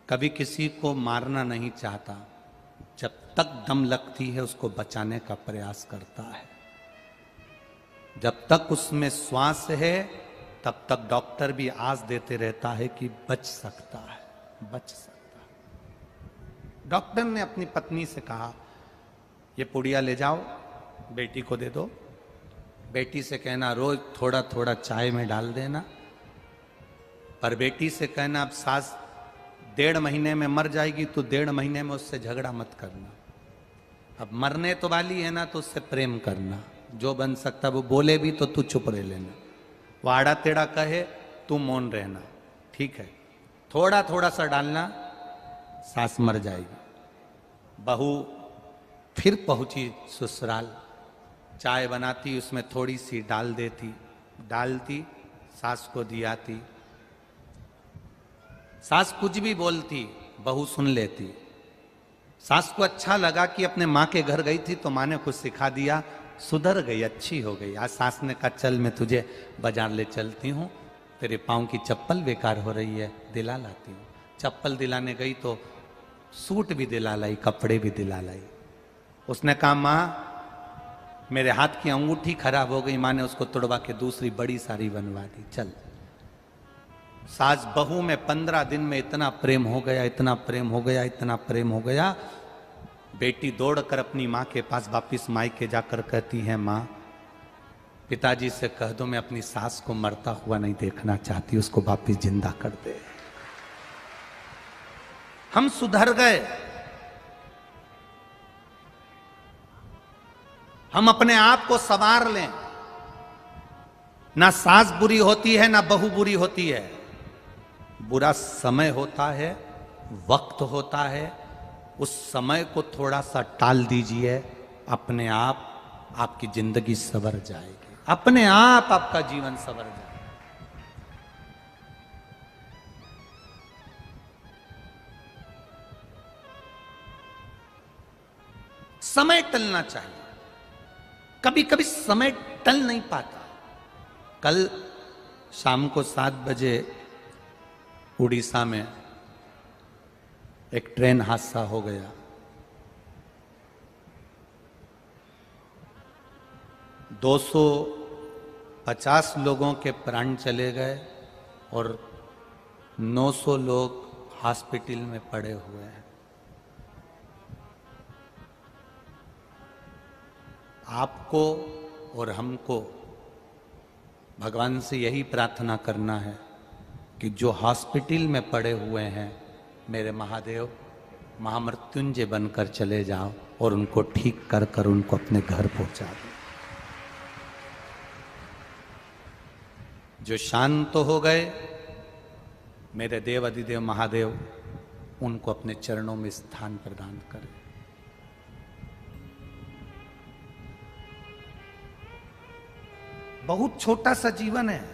Speaker 1: कभी किसी को मारना नहीं चाहता, जब तक दम लगती है उसको बचाने का प्रयास करता है। जब तक उसमें श्वास है तब तक डॉक्टर भी आस देते रहता है कि बच सकता है, बच सकता है। डॉक्टर ने अपनी पत्नी से कहा, ये पुड़िया ले जाओ, बेटी को दे दो, बेटी से कहना रोज थोड़ा थोड़ा चाय में डाल देना, पर बेटी से कहना अब सास 1.5 महीने में मर जाएगी तो 1.5 महीने में उससे झगड़ा मत करना, अब मरने तो वाली है ना तो उससे प्रेम करना, जो बन सकता वो बोले भी तो तू चुप रह लेना, वो आड़ा टेढ़ा कहे तू मौन रहना, ठीक है, थोड़ा थोड़ा सा डालना, सास मर जाएगी। बहू फिर पहुंची ससुराल, चाय बनाती, उसमें थोड़ी सी डाल देती, डालती, सास को दियाती, सास कुछ भी बोलती बहू सुन लेती। सास को अच्छा लगा कि अपने माँ के घर गई थी तो माँ ने कुछ सिखा दिया, सुधर गई, अच्छी हो गई। आज सास ने कहा चल मैं तुझे बाजार ले चलती हूँ, तेरे पाँव की चप्पल बेकार हो रही है, दिला लाती हूँ। चप्पल दिलाने गई तो सूट भी दिला लाई, कपड़े भी दिला लाई। उसने कहा माँ मेरे हाथ की अंगूठी खराब हो गई, माँ ने उसको तोड़वा के दूसरी बड़ी सारी बनवा दी, चल। सास बहू में 15 दिन में इतना प्रेम हो गया, इतना प्रेम हो गया, इतना प्रेम हो गया। बेटी दौड़कर अपनी माँ के पास वापिस मायके जाकर कहती है, माँ पिताजी से कह दो मैं अपनी सास को मरता हुआ नहीं देखना चाहती, उसको वापिस जिंदा कर दे। हम सुधर गए, हम अपने आप को संवार लें। ना सास बुरी होती है ना बहू बुरी होती है, बुरा समय होता है, वक्त होता है। उस समय को थोड़ा सा टाल दीजिए, अपने आप आपकी जिंदगी संवर जाएगी, अपने आप आपका जीवन संवर जाएगा। समय टलना चाहिए, कभी कभी समय टल नहीं पाता। कल शाम को 7 बजे उड़ीसा में एक ट्रेन हादसा हो गया। 250 लोगों के प्राण चले गए और 900 लोग हॉस्पिटल में पड़े हुए हैं। आपको और हमको भगवान से यही प्रार्थना करना है कि जो हॉस्पिटल में पड़े हुए हैं, मेरे महादेव महामृत्युंजय बनकर चले जाओ और उनको ठीक कर कर उनको अपने घर पहुंचा दो। जो शांत हो गए, मेरे देव अधिदेव महादेव उनको अपने चरणों में स्थान प्रदान करें। बहुत छोटा सा जीवन है।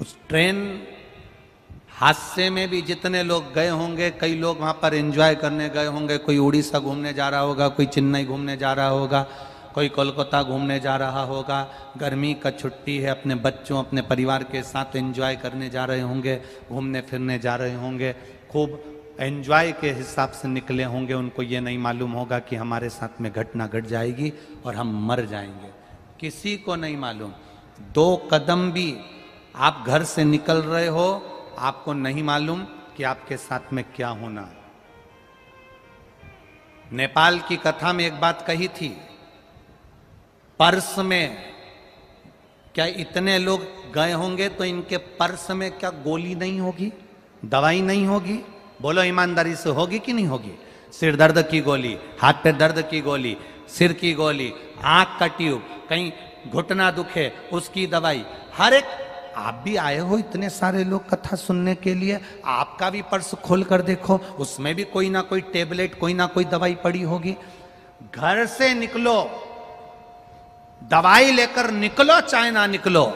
Speaker 1: उस ट्रेन हादसे में भी जितने लोग गए होंगे, कई लोग वहां पर एंजॉय करने गए होंगे। कोई उड़ीसा घूमने जा रहा होगा, कोई चेन्नई घूमने जा रहा होगा, कोई कोलकाता घूमने जा रहा होगा। गर्मी का छुट्टी है, अपने बच्चों अपने परिवार के साथ एंजॉय करने जा रहे होंगे, घूमने फिरने जा रहे होंगे, खूब एंजॉय के हिसाब से निकले होंगे। उनको ये नहीं मालूम होगा कि हमारे साथ में घटना घट जाएगी और हम मर जाएंगे। किसी को नहीं मालूम। 2 कदम भी आप घर से निकल रहे हो, आपको नहीं मालूम कि आपके साथ में क्या होना। नेपाल की कथा में एक बात कही थी, पर्स में क्या इतने लोग गए होंगे तो इनके पर्स में क्या गोली नहीं होगी, दवाई नहीं होगी? बोलो ईमानदारी से, होगी कि नहीं होगी? सिर दर्द की गोली, हाथ पे दर्द की गोली, सिर की गोली, आंख का ट्यूब, कहीं घुटना दुखे उसकी दवाई, हर एक। आप भी आए हो इतने सारे लोग कथा सुनने के लिए, आपका भी पर्स खोल कर देखो, उसमें भी कोई ना कोई टेबलेट, कोई ना कोई दवाई पड़ी होगी। घर से निकलो, दवाई लेकर निकलो चाहे ना निकलो,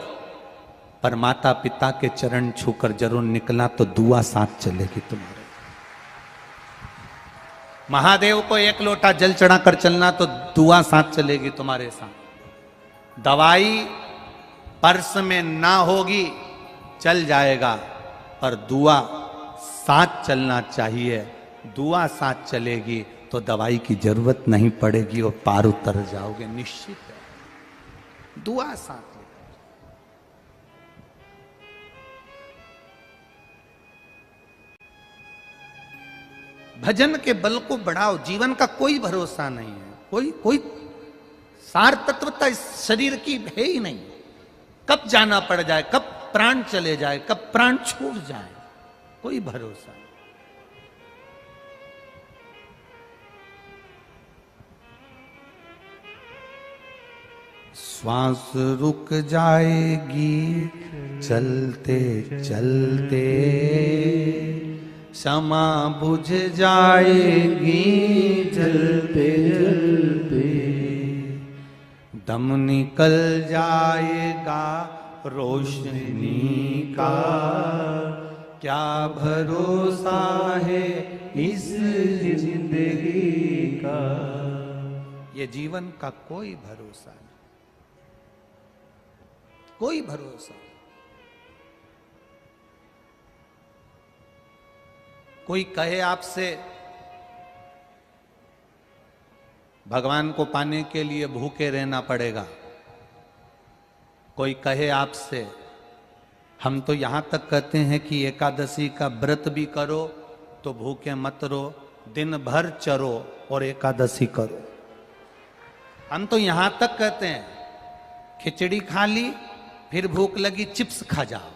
Speaker 1: पर माता पिता के चरण छूकर जरूर निकला तो दुआ साथ चलेगी तुम्हारे। महादेव को 1 लोटा जल चढ़ाकर चलना तो दुआ साथ चलेगी तुम्हारे साथ। दवाई पर्स में ना होगी, चल जाएगा, पर दुआ साथ चलना चाहिए। दुआ साथ चलेगी तो दवाई की जरूरत नहीं पड़ेगी और पार उतर जाओगे, निश्चित है। दुआ साथ लेकर। भजन के बल को बढ़ाओ। जीवन का कोई भरोसा नहीं है, कोई सार तत्वता इस शरीर की है ही नहीं। कब जाना पड़ जाए, कब प्राण चले जाए, कब प्राण छूट जाए, कोई भरोसा नहीं। श्वास रुक जाएगी चलते चलते, क्षमा बुझ जाएगी जलते जलते, दम निकल जाएगा रोशनी का, क्या भरोसा है इस जिंदगी का। ये जीवन का कोई भरोसा नहीं, कोई भरोसा। कोई कहे आपसे भगवान को पाने के लिए भूखे रहना पड़ेगा, कोई कहे आपसे, हम तो यहां तक कहते हैं कि एकादशी का व्रत भी करो तो भूखे मत रहो, दिन भर चरो और एकादशी करो। हम तो यहां तक कहते हैं खिचड़ी खा ली, फिर भूख लगी चिप्स खा जाओ।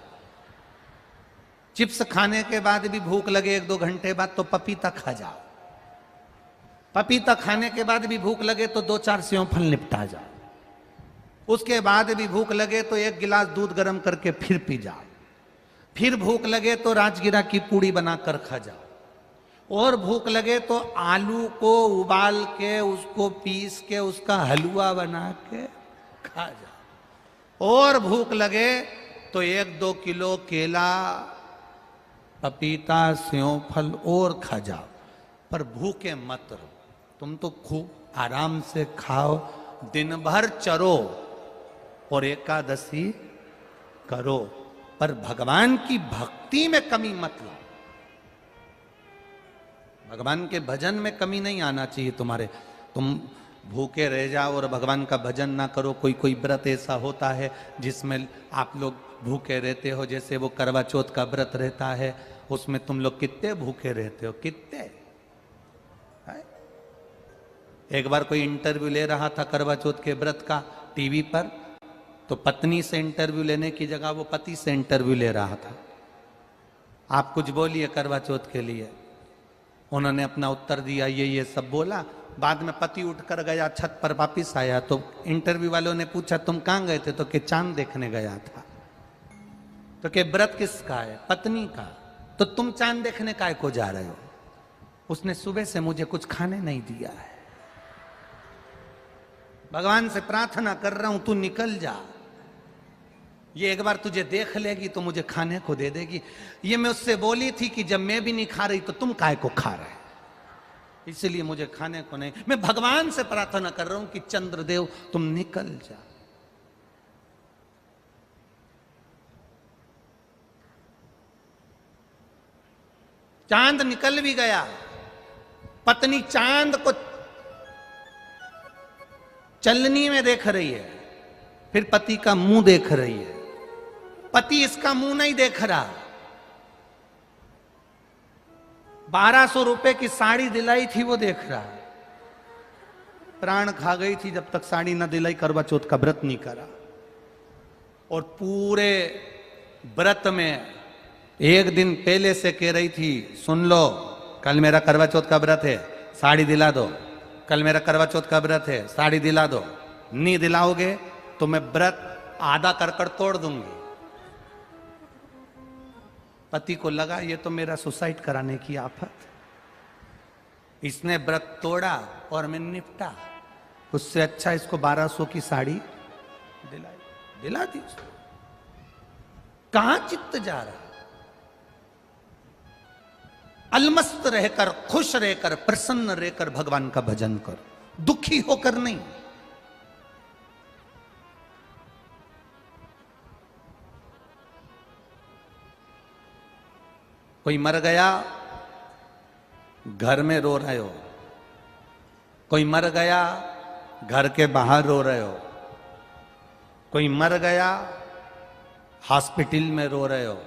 Speaker 1: चिप्स खाने के बाद भी भूख लगे 1-2 घंटे बाद तो पपीता खा जाओ। पपीता खाने के बाद भी भूख लगे तो 2-4 सेव फल निपटा जाओ। उसके बाद भी भूख लगे तो 1 गिलास दूध गर्म करके फिर पी जाओ। फिर भूख लगे तो राजगिरा की पूड़ी बनाकर खा जाओ। और भूख लगे तो आलू को उबाल के उसको पीस के उसका हलवा बना के खा जाओ। और भूख लगे तो 1-2 किलो केला, पपीता, सेव फल और खा जाओ, पर भूखे मत रहो। तुम तो खूब आराम से खाओ, दिन भर चरो और एकादशी करो, पर भगवान की भक्ति में कमी मत लो। भगवान के भजन में कमी नहीं आना चाहिए तुम्हारे। तुम भूखे रह जाओ और भगवान का भजन ना करो। कोई कोई व्रत ऐसा होता है जिसमें आप लोग भूखे रहते हो, जैसे वो करवा चौथ का व्रत रहता है, उसमें तुम लोग कितने भूखे रहते हो, कितने। एक बार कोई इंटरव्यू ले रहा था करवा चौथ के व्रत का टीवी पर, तो पत्नी से इंटरव्यू लेने की जगह वो पति से इंटरव्यू ले रहा था। आप कुछ बोलिए करवा चौथ के लिए। उन्होंने अपना उत्तर दिया, ये सब बोला। बाद में पति उठकर गया, छत पर वापिस आया तो इंटरव्यू वालों ने पूछा तुम कहां गए थे? तो कि चांद देखने गया था। तो कि व्रत किसका है? पत्नी का। तो तुम चांद देखने काय को जा रहे हो? उसने सुबह से मुझे कुछ खाने नहीं दिया है। भगवान से प्रार्थना कर रहा हूं तू निकल जा, ये एक बार तुझे देख लेगी तो मुझे खाने को दे देगी। ये मैं उससे बोली थी कि जब मैं भी नहीं खा रही तो तुम काय को खा रहे, इसलिए मुझे खाने को नहीं। मैं भगवान से प्रार्थना कर रहा हूं कि चंद्रदेव तुम निकल जा। चांद निकल भी गया। पत्नी चांद को चलनी में देख रही है, फिर पति का मुंह देख रही है। पति इसका मुंह नहीं देख रहा। 1200 रुपए की साड़ी दिलाई थी वो देख रहा। प्राण खा गई थी जब तक साड़ी ना दिलाई, करवा चौथ का व्रत नहीं करा। और पूरे व्रत में एक दिन पहले से कह रही थी सुन लो कल मेरा करवा चौथ का व्रत है, साड़ी दिला दो। कल मेरा करवा चौथ का व्रत है, साड़ी दिला दो। नहीं दिलाओगे तो मैं व्रत आधा कर तोड़ दूंगी। पति को लगा ये तो मेरा सुसाइड कराने की आफत। इसने व्रत तोड़ा और मैं निपटा। उससे अच्छा इसको 1200 की साड़ी दिला दी। कहां चित्त जा रहा? अलमस्त रहकर, खुश रहकर, प्रसन्न रहकर भगवान का भजन कर, दुखी होकर नहीं। कोई मर गया घर में रो रहे हो, कोई मर गया घर के बाहर रो रहे हो, कोई मर गया हॉस्पिटल में रो रहे हो,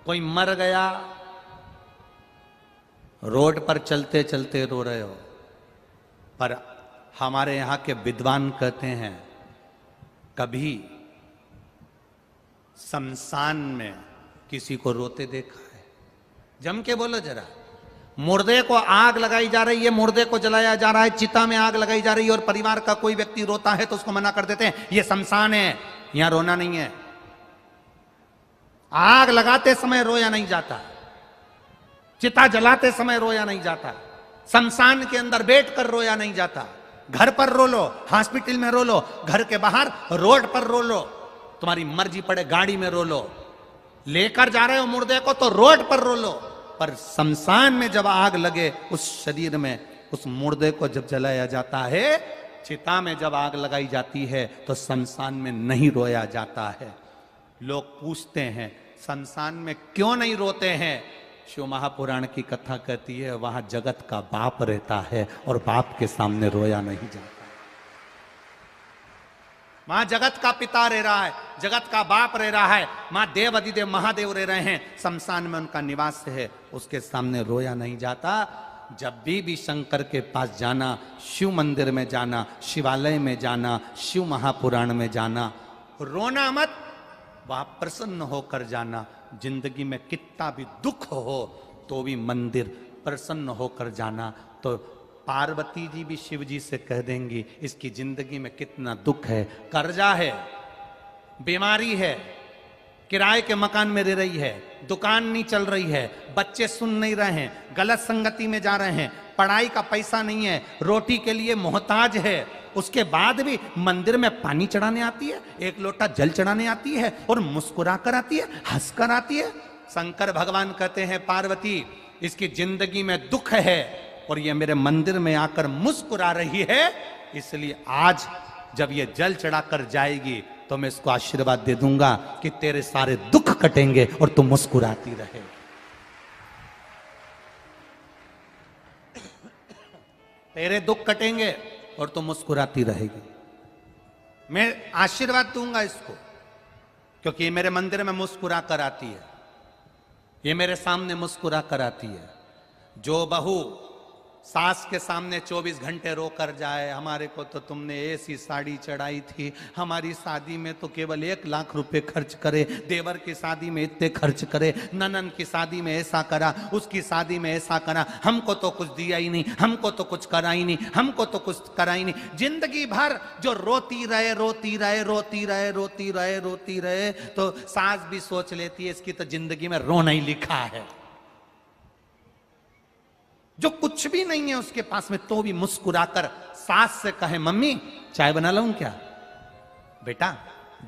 Speaker 1: कोई मर गया रोड पर चलते चलते रो रहे हो। पर हमारे यहां के विद्वान कहते हैं कभी शमशान में किसी को रोते देखा है? जम के बोलो जरा। मुर्दे को आग लगाई जा रही है, मुर्दे को जलाया जा रहा है, चिता में आग लगाई जा रही है और परिवार का कोई व्यक्ति रोता है तो उसको मना कर देते हैं ये शमशान है, यहां रोना नहीं है। आग लगाते समय रोया नहीं जाता, चिता जलाते समय रोया नहीं जाता, शमशान के अंदर बैठकर रोया नहीं जाता। घर पर रो लो, हॉस्पिटल में रो लो, घर के बाहर रोड पर रो लो, तुम्हारी मर्जी पड़े गाड़ी में रो लो, लेकर जा रहे हो मुर्दे को तो रोड पर रो लो। पर शमशान में जब आग लगे उस शरीर में, उस मुर्दे को जब जलाया जाता है, चिता में जब आग लगाई जाती है तो शमशान में नहीं रोया जाता है। लोग पूछते हैं शमशान में क्यों नहीं रोते हैं? शिव महापुराण की कथा कहती है वहां जगत का बाप रहता है और बाप के सामने रोया नहीं जाता। वहां जगत का पिता रह रहा है, जगत का बाप रह रहा है, मां देव अधिदेव महादेव रह रहे हैं, शमशान में उनका निवास है, उसके सामने रोया नहीं जाता। जब भी शंकर के पास जाना, शिव मंदिर में जाना, शिवालय में जाना, शिव महापुराण में जाना, रोना मत, वहां प्रसन्न होकर जाना। जिंदगी में कितना भी दुख हो तो भी मंदिर प्रसन्न होकर जाना। तो पार्वती जी भी शिव जी से कह देंगी इसकी जिंदगी में कितना दुख है, कर्जा है, बीमारी है, किराए के मकान में रह रही है, दुकान नहीं चल रही है, बच्चे सुन नहीं रहे हैं, गलत संगति में जा रहे हैं, पढ़ाई का पैसा नहीं है, रोटी के लिए मोहताज है, उसके बाद भी मंदिर में पानी चढ़ाने आती है, एक लोटा जल चढ़ाने आती है और मुस्कुरा कर आती है, हंसकर आती है। शंकर भगवान कहते हैं पार्वती इसकी जिंदगी में दुख है और ये मेरे मंदिर में आकर मुस्कुरा रही है, इसलिए आज जब ये जल चढ़ाकर जाएगी तो मैं इसको आशीर्वाद दे दूंगा कि तेरे सारे दुख कटेंगे और तू मुस्कुराती रहे। तेरे दुख कटेंगे और तू मुस्कुराती रहेगी। मैं आशीर्वाद दूंगा इसको, क्योंकि ये मेरे मंदिर में मुस्कुरा कर आती है, ये मेरे सामने मुस्कुरा कर आती है। जो बहू सास के सामने 24 घंटे रो कर जाए, हमारे को तो तुमने ऐसी साड़ी चढ़ाई थी, हमारी शादी में तो केवल 1 लाख रुपए खर्च करे, देवर की शादी में इतने खर्च करे, ननन की शादी में ऐसा करा, उसकी शादी में ऐसा करा, हमको तो कुछ दिया ही नहीं, हमको तो कुछ करा ही नहीं, हमको तो कुछ करा ही नहीं। जिंदगी भर जो रोती रहे रोती रहे रोती रहे रोती रहे रोती रहे, तो सास भी सोच लेती है इसकी तो जिंदगी में रोना ही लिखा है। जो कुछ भी नहीं है उसके पास में तो भी मुस्कुराकर सास से कहे मम्मी चाय बना लाऊं क्या, बेटा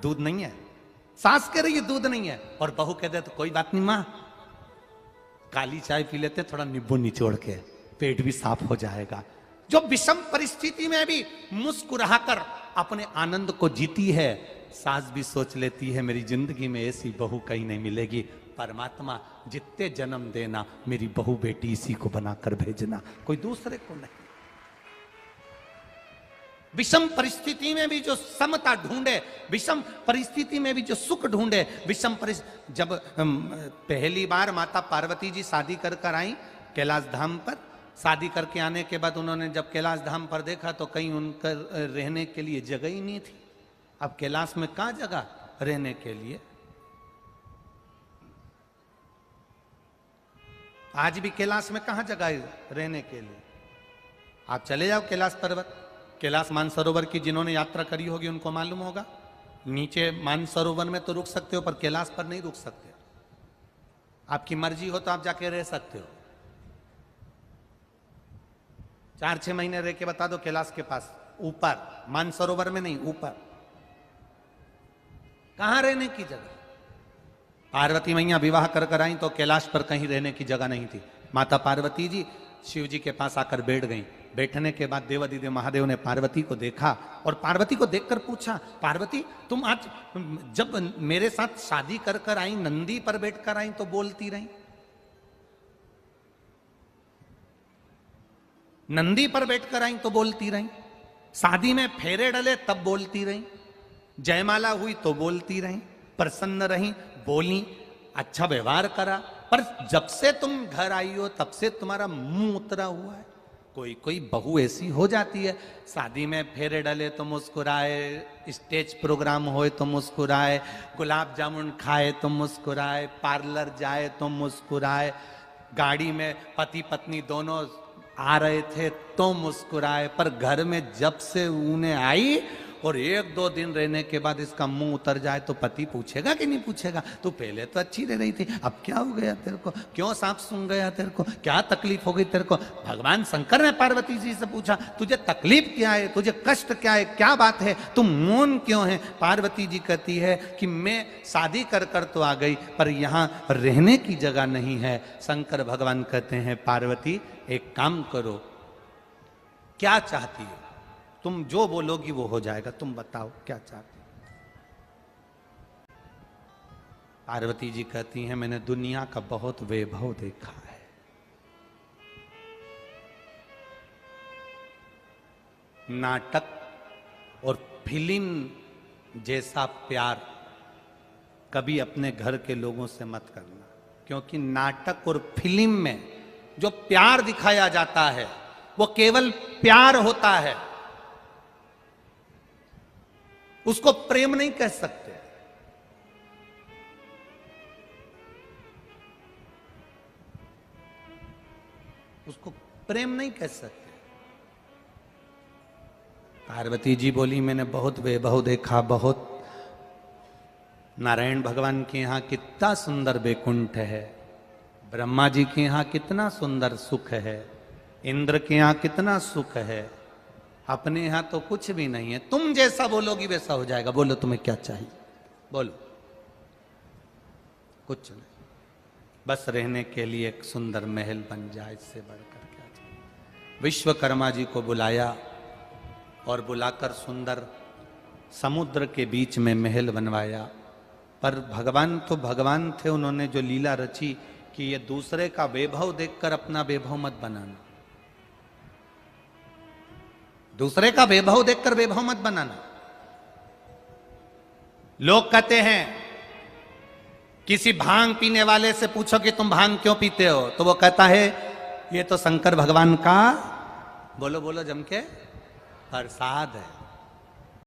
Speaker 1: दूध नहीं है, सास कह रही है दूध नहीं है, और बहू कह दे तो कोई बात नहीं मां, काली चाय पी लेते थोड़ा नींबू निचोड़ के, पेट भी साफ हो जाएगा। जो विषम परिस्थिति में भी मुस्कुराकर अपने आनंद को जीती है, सास भी सोच लेती है मेरी जिंदगी में ऐसी बहू कहीं नहीं मिलेगी, परमात्मा जितने जन्म देना मेरी बहू बेटी इसी को बनाकर भेजना, कोई दूसरे को नहीं। विषम परिस्थिति में भी जो समता ढूंढे, विषम परिस्थिति में भी जो सुख ढूंढे, विषम परिस्थिति। जब पहली बार माता पार्वती जी शादी कर कर आई कैलाश धाम पर, शादी करके आने के बाद उन्होंने जब कैलाश धाम पर देखा तो कहीं उनका रहने के लिए जगह ही नहीं थी। अब कैलाश में कहां जगह रहने के लिए? आज भी कैलाश में कहां जगह है रहने के लिए? आप चले जाओ कैलाश पर्वत, कैलाश मानसरोवर की जिन्होंने यात्रा करी होगी उनको मालूम होगा। नीचे मानसरोवर में तो रुक सकते हो पर कैलाश पर नहीं रुक सकते। आपकी मर्जी हो तो आप जाके रह सकते हो। 4-6 महीने रह के बता दो कैलाश के पास, ऊपर, मानसरोवर में नहीं, ऊपर। कहां रहने की जगह? पार्वती मैया विवाह कर कर आई तो कैलाश पर कहीं रहने की जगह नहीं थी। माता पार्वती जी शिव जी के पास आकर बैठ गईं। बैठने के बाद देवादिदेव महादेव ने पार्वती को देखा और पार्वती को देखकर पूछा, पार्वती तुम आज जब मेरे साथ शादी कर कर आई, नंदी पर बैठ कर आई तो बोलती रही, नंदी पर बैठ कर आई तो बोलती रही, शादी में फेरे डले तब बोलती रही, जयमाला हुई तो बोलती रही, प्रसन्न रही, बोली, अच्छा व्यवहार करा, पर जब से तुम घर आई हो तब से तुम्हारा मुंह उतरा हुआ है। कोई कोई बहू ऐसी हो जाती है, शादी में फेरे डले तो मुस्कुराए, स्टेज प्रोग्राम होए तो मुस्कुराए, गुलाब जामुन खाए तो मुस्कुराए, पार्लर जाए तो मुस्कुराए, गाड़ी में पति पत्नी दोनों आ रहे थे तो मुस्कुराए, पर घर में जब से उन्हें आई और 1-2 दिन रहने के बाद इसका मुंह उतर जाए तो पति पूछेगा कि नहीं पूछेगा, तू पहले तो अच्छी रह रही थी, अब क्या हो गया तेरे को, क्यों सांप सूंघ गया तेरे को, क्या तकलीफ हो गई तेरे को? भगवान शंकर ने पार्वती जी से पूछा, तुझे तकलीफ क्या है, तुझे कष्ट क्या है, क्या बात है, तुम मौन क्यों है? पार्वती जी कहती है कि मैं शादी कर कर तो आ गई पर यहाँ रहने की जगह नहीं है। शंकर भगवान कहते हैं पार्वती एक काम करो, क्या चाहती है? तुम जो बोलोगी वो हो जाएगा, तुम बताओ क्या चाहती? पार्वती जी कहती हैं मैंने दुनिया का बहुत वैभव देखा है, नाटक और फिल्म जैसा प्यार कभी अपने घर के लोगों से मत करना, क्योंकि नाटक और फिल्म में जो प्यार दिखाया जाता है वो केवल प्यार होता है, उसको प्रेम नहीं कह सकते। उसको प्रेम नहीं कह सकते। पार्वती जी बोली मैंने बहुत वैभव देखा, बहुत। नारायण भगवान के यहां कितना सुंदर वैकुंठ है, ब्रह्मा जी के यहां कितना सुंदर सुख है, इंद्र के यहां कितना सुख है, अपने यहां तो कुछ भी नहीं है। तुम जैसा बोलोगी वैसा हो जाएगा। बोलो तुम्हें क्या चाहिए, बोलो। कुछ नहीं, बस रहने के लिए एक सुंदर महल बन जाए, इससे बढ़कर क्या चाहिए। विश्वकर्मा जी को बुलाया और बुलाकर सुंदर समुद्र के बीच में महल बनवाया। पर भगवान तो भगवान थे, उन्होंने जो लीला रची कि ये दूसरे का वैभव देखकर अपना वैभव मत बनाना, दूसरे का वैभव देखकर वैभव मत बनाना। लोग कहते हैं, किसी भांग पीने वाले से पूछो कि तुम भांग क्यों पीते हो, तो वो कहता है ये तो शंकर भगवान का, बोलो बोलो जम के, प्रसाद है।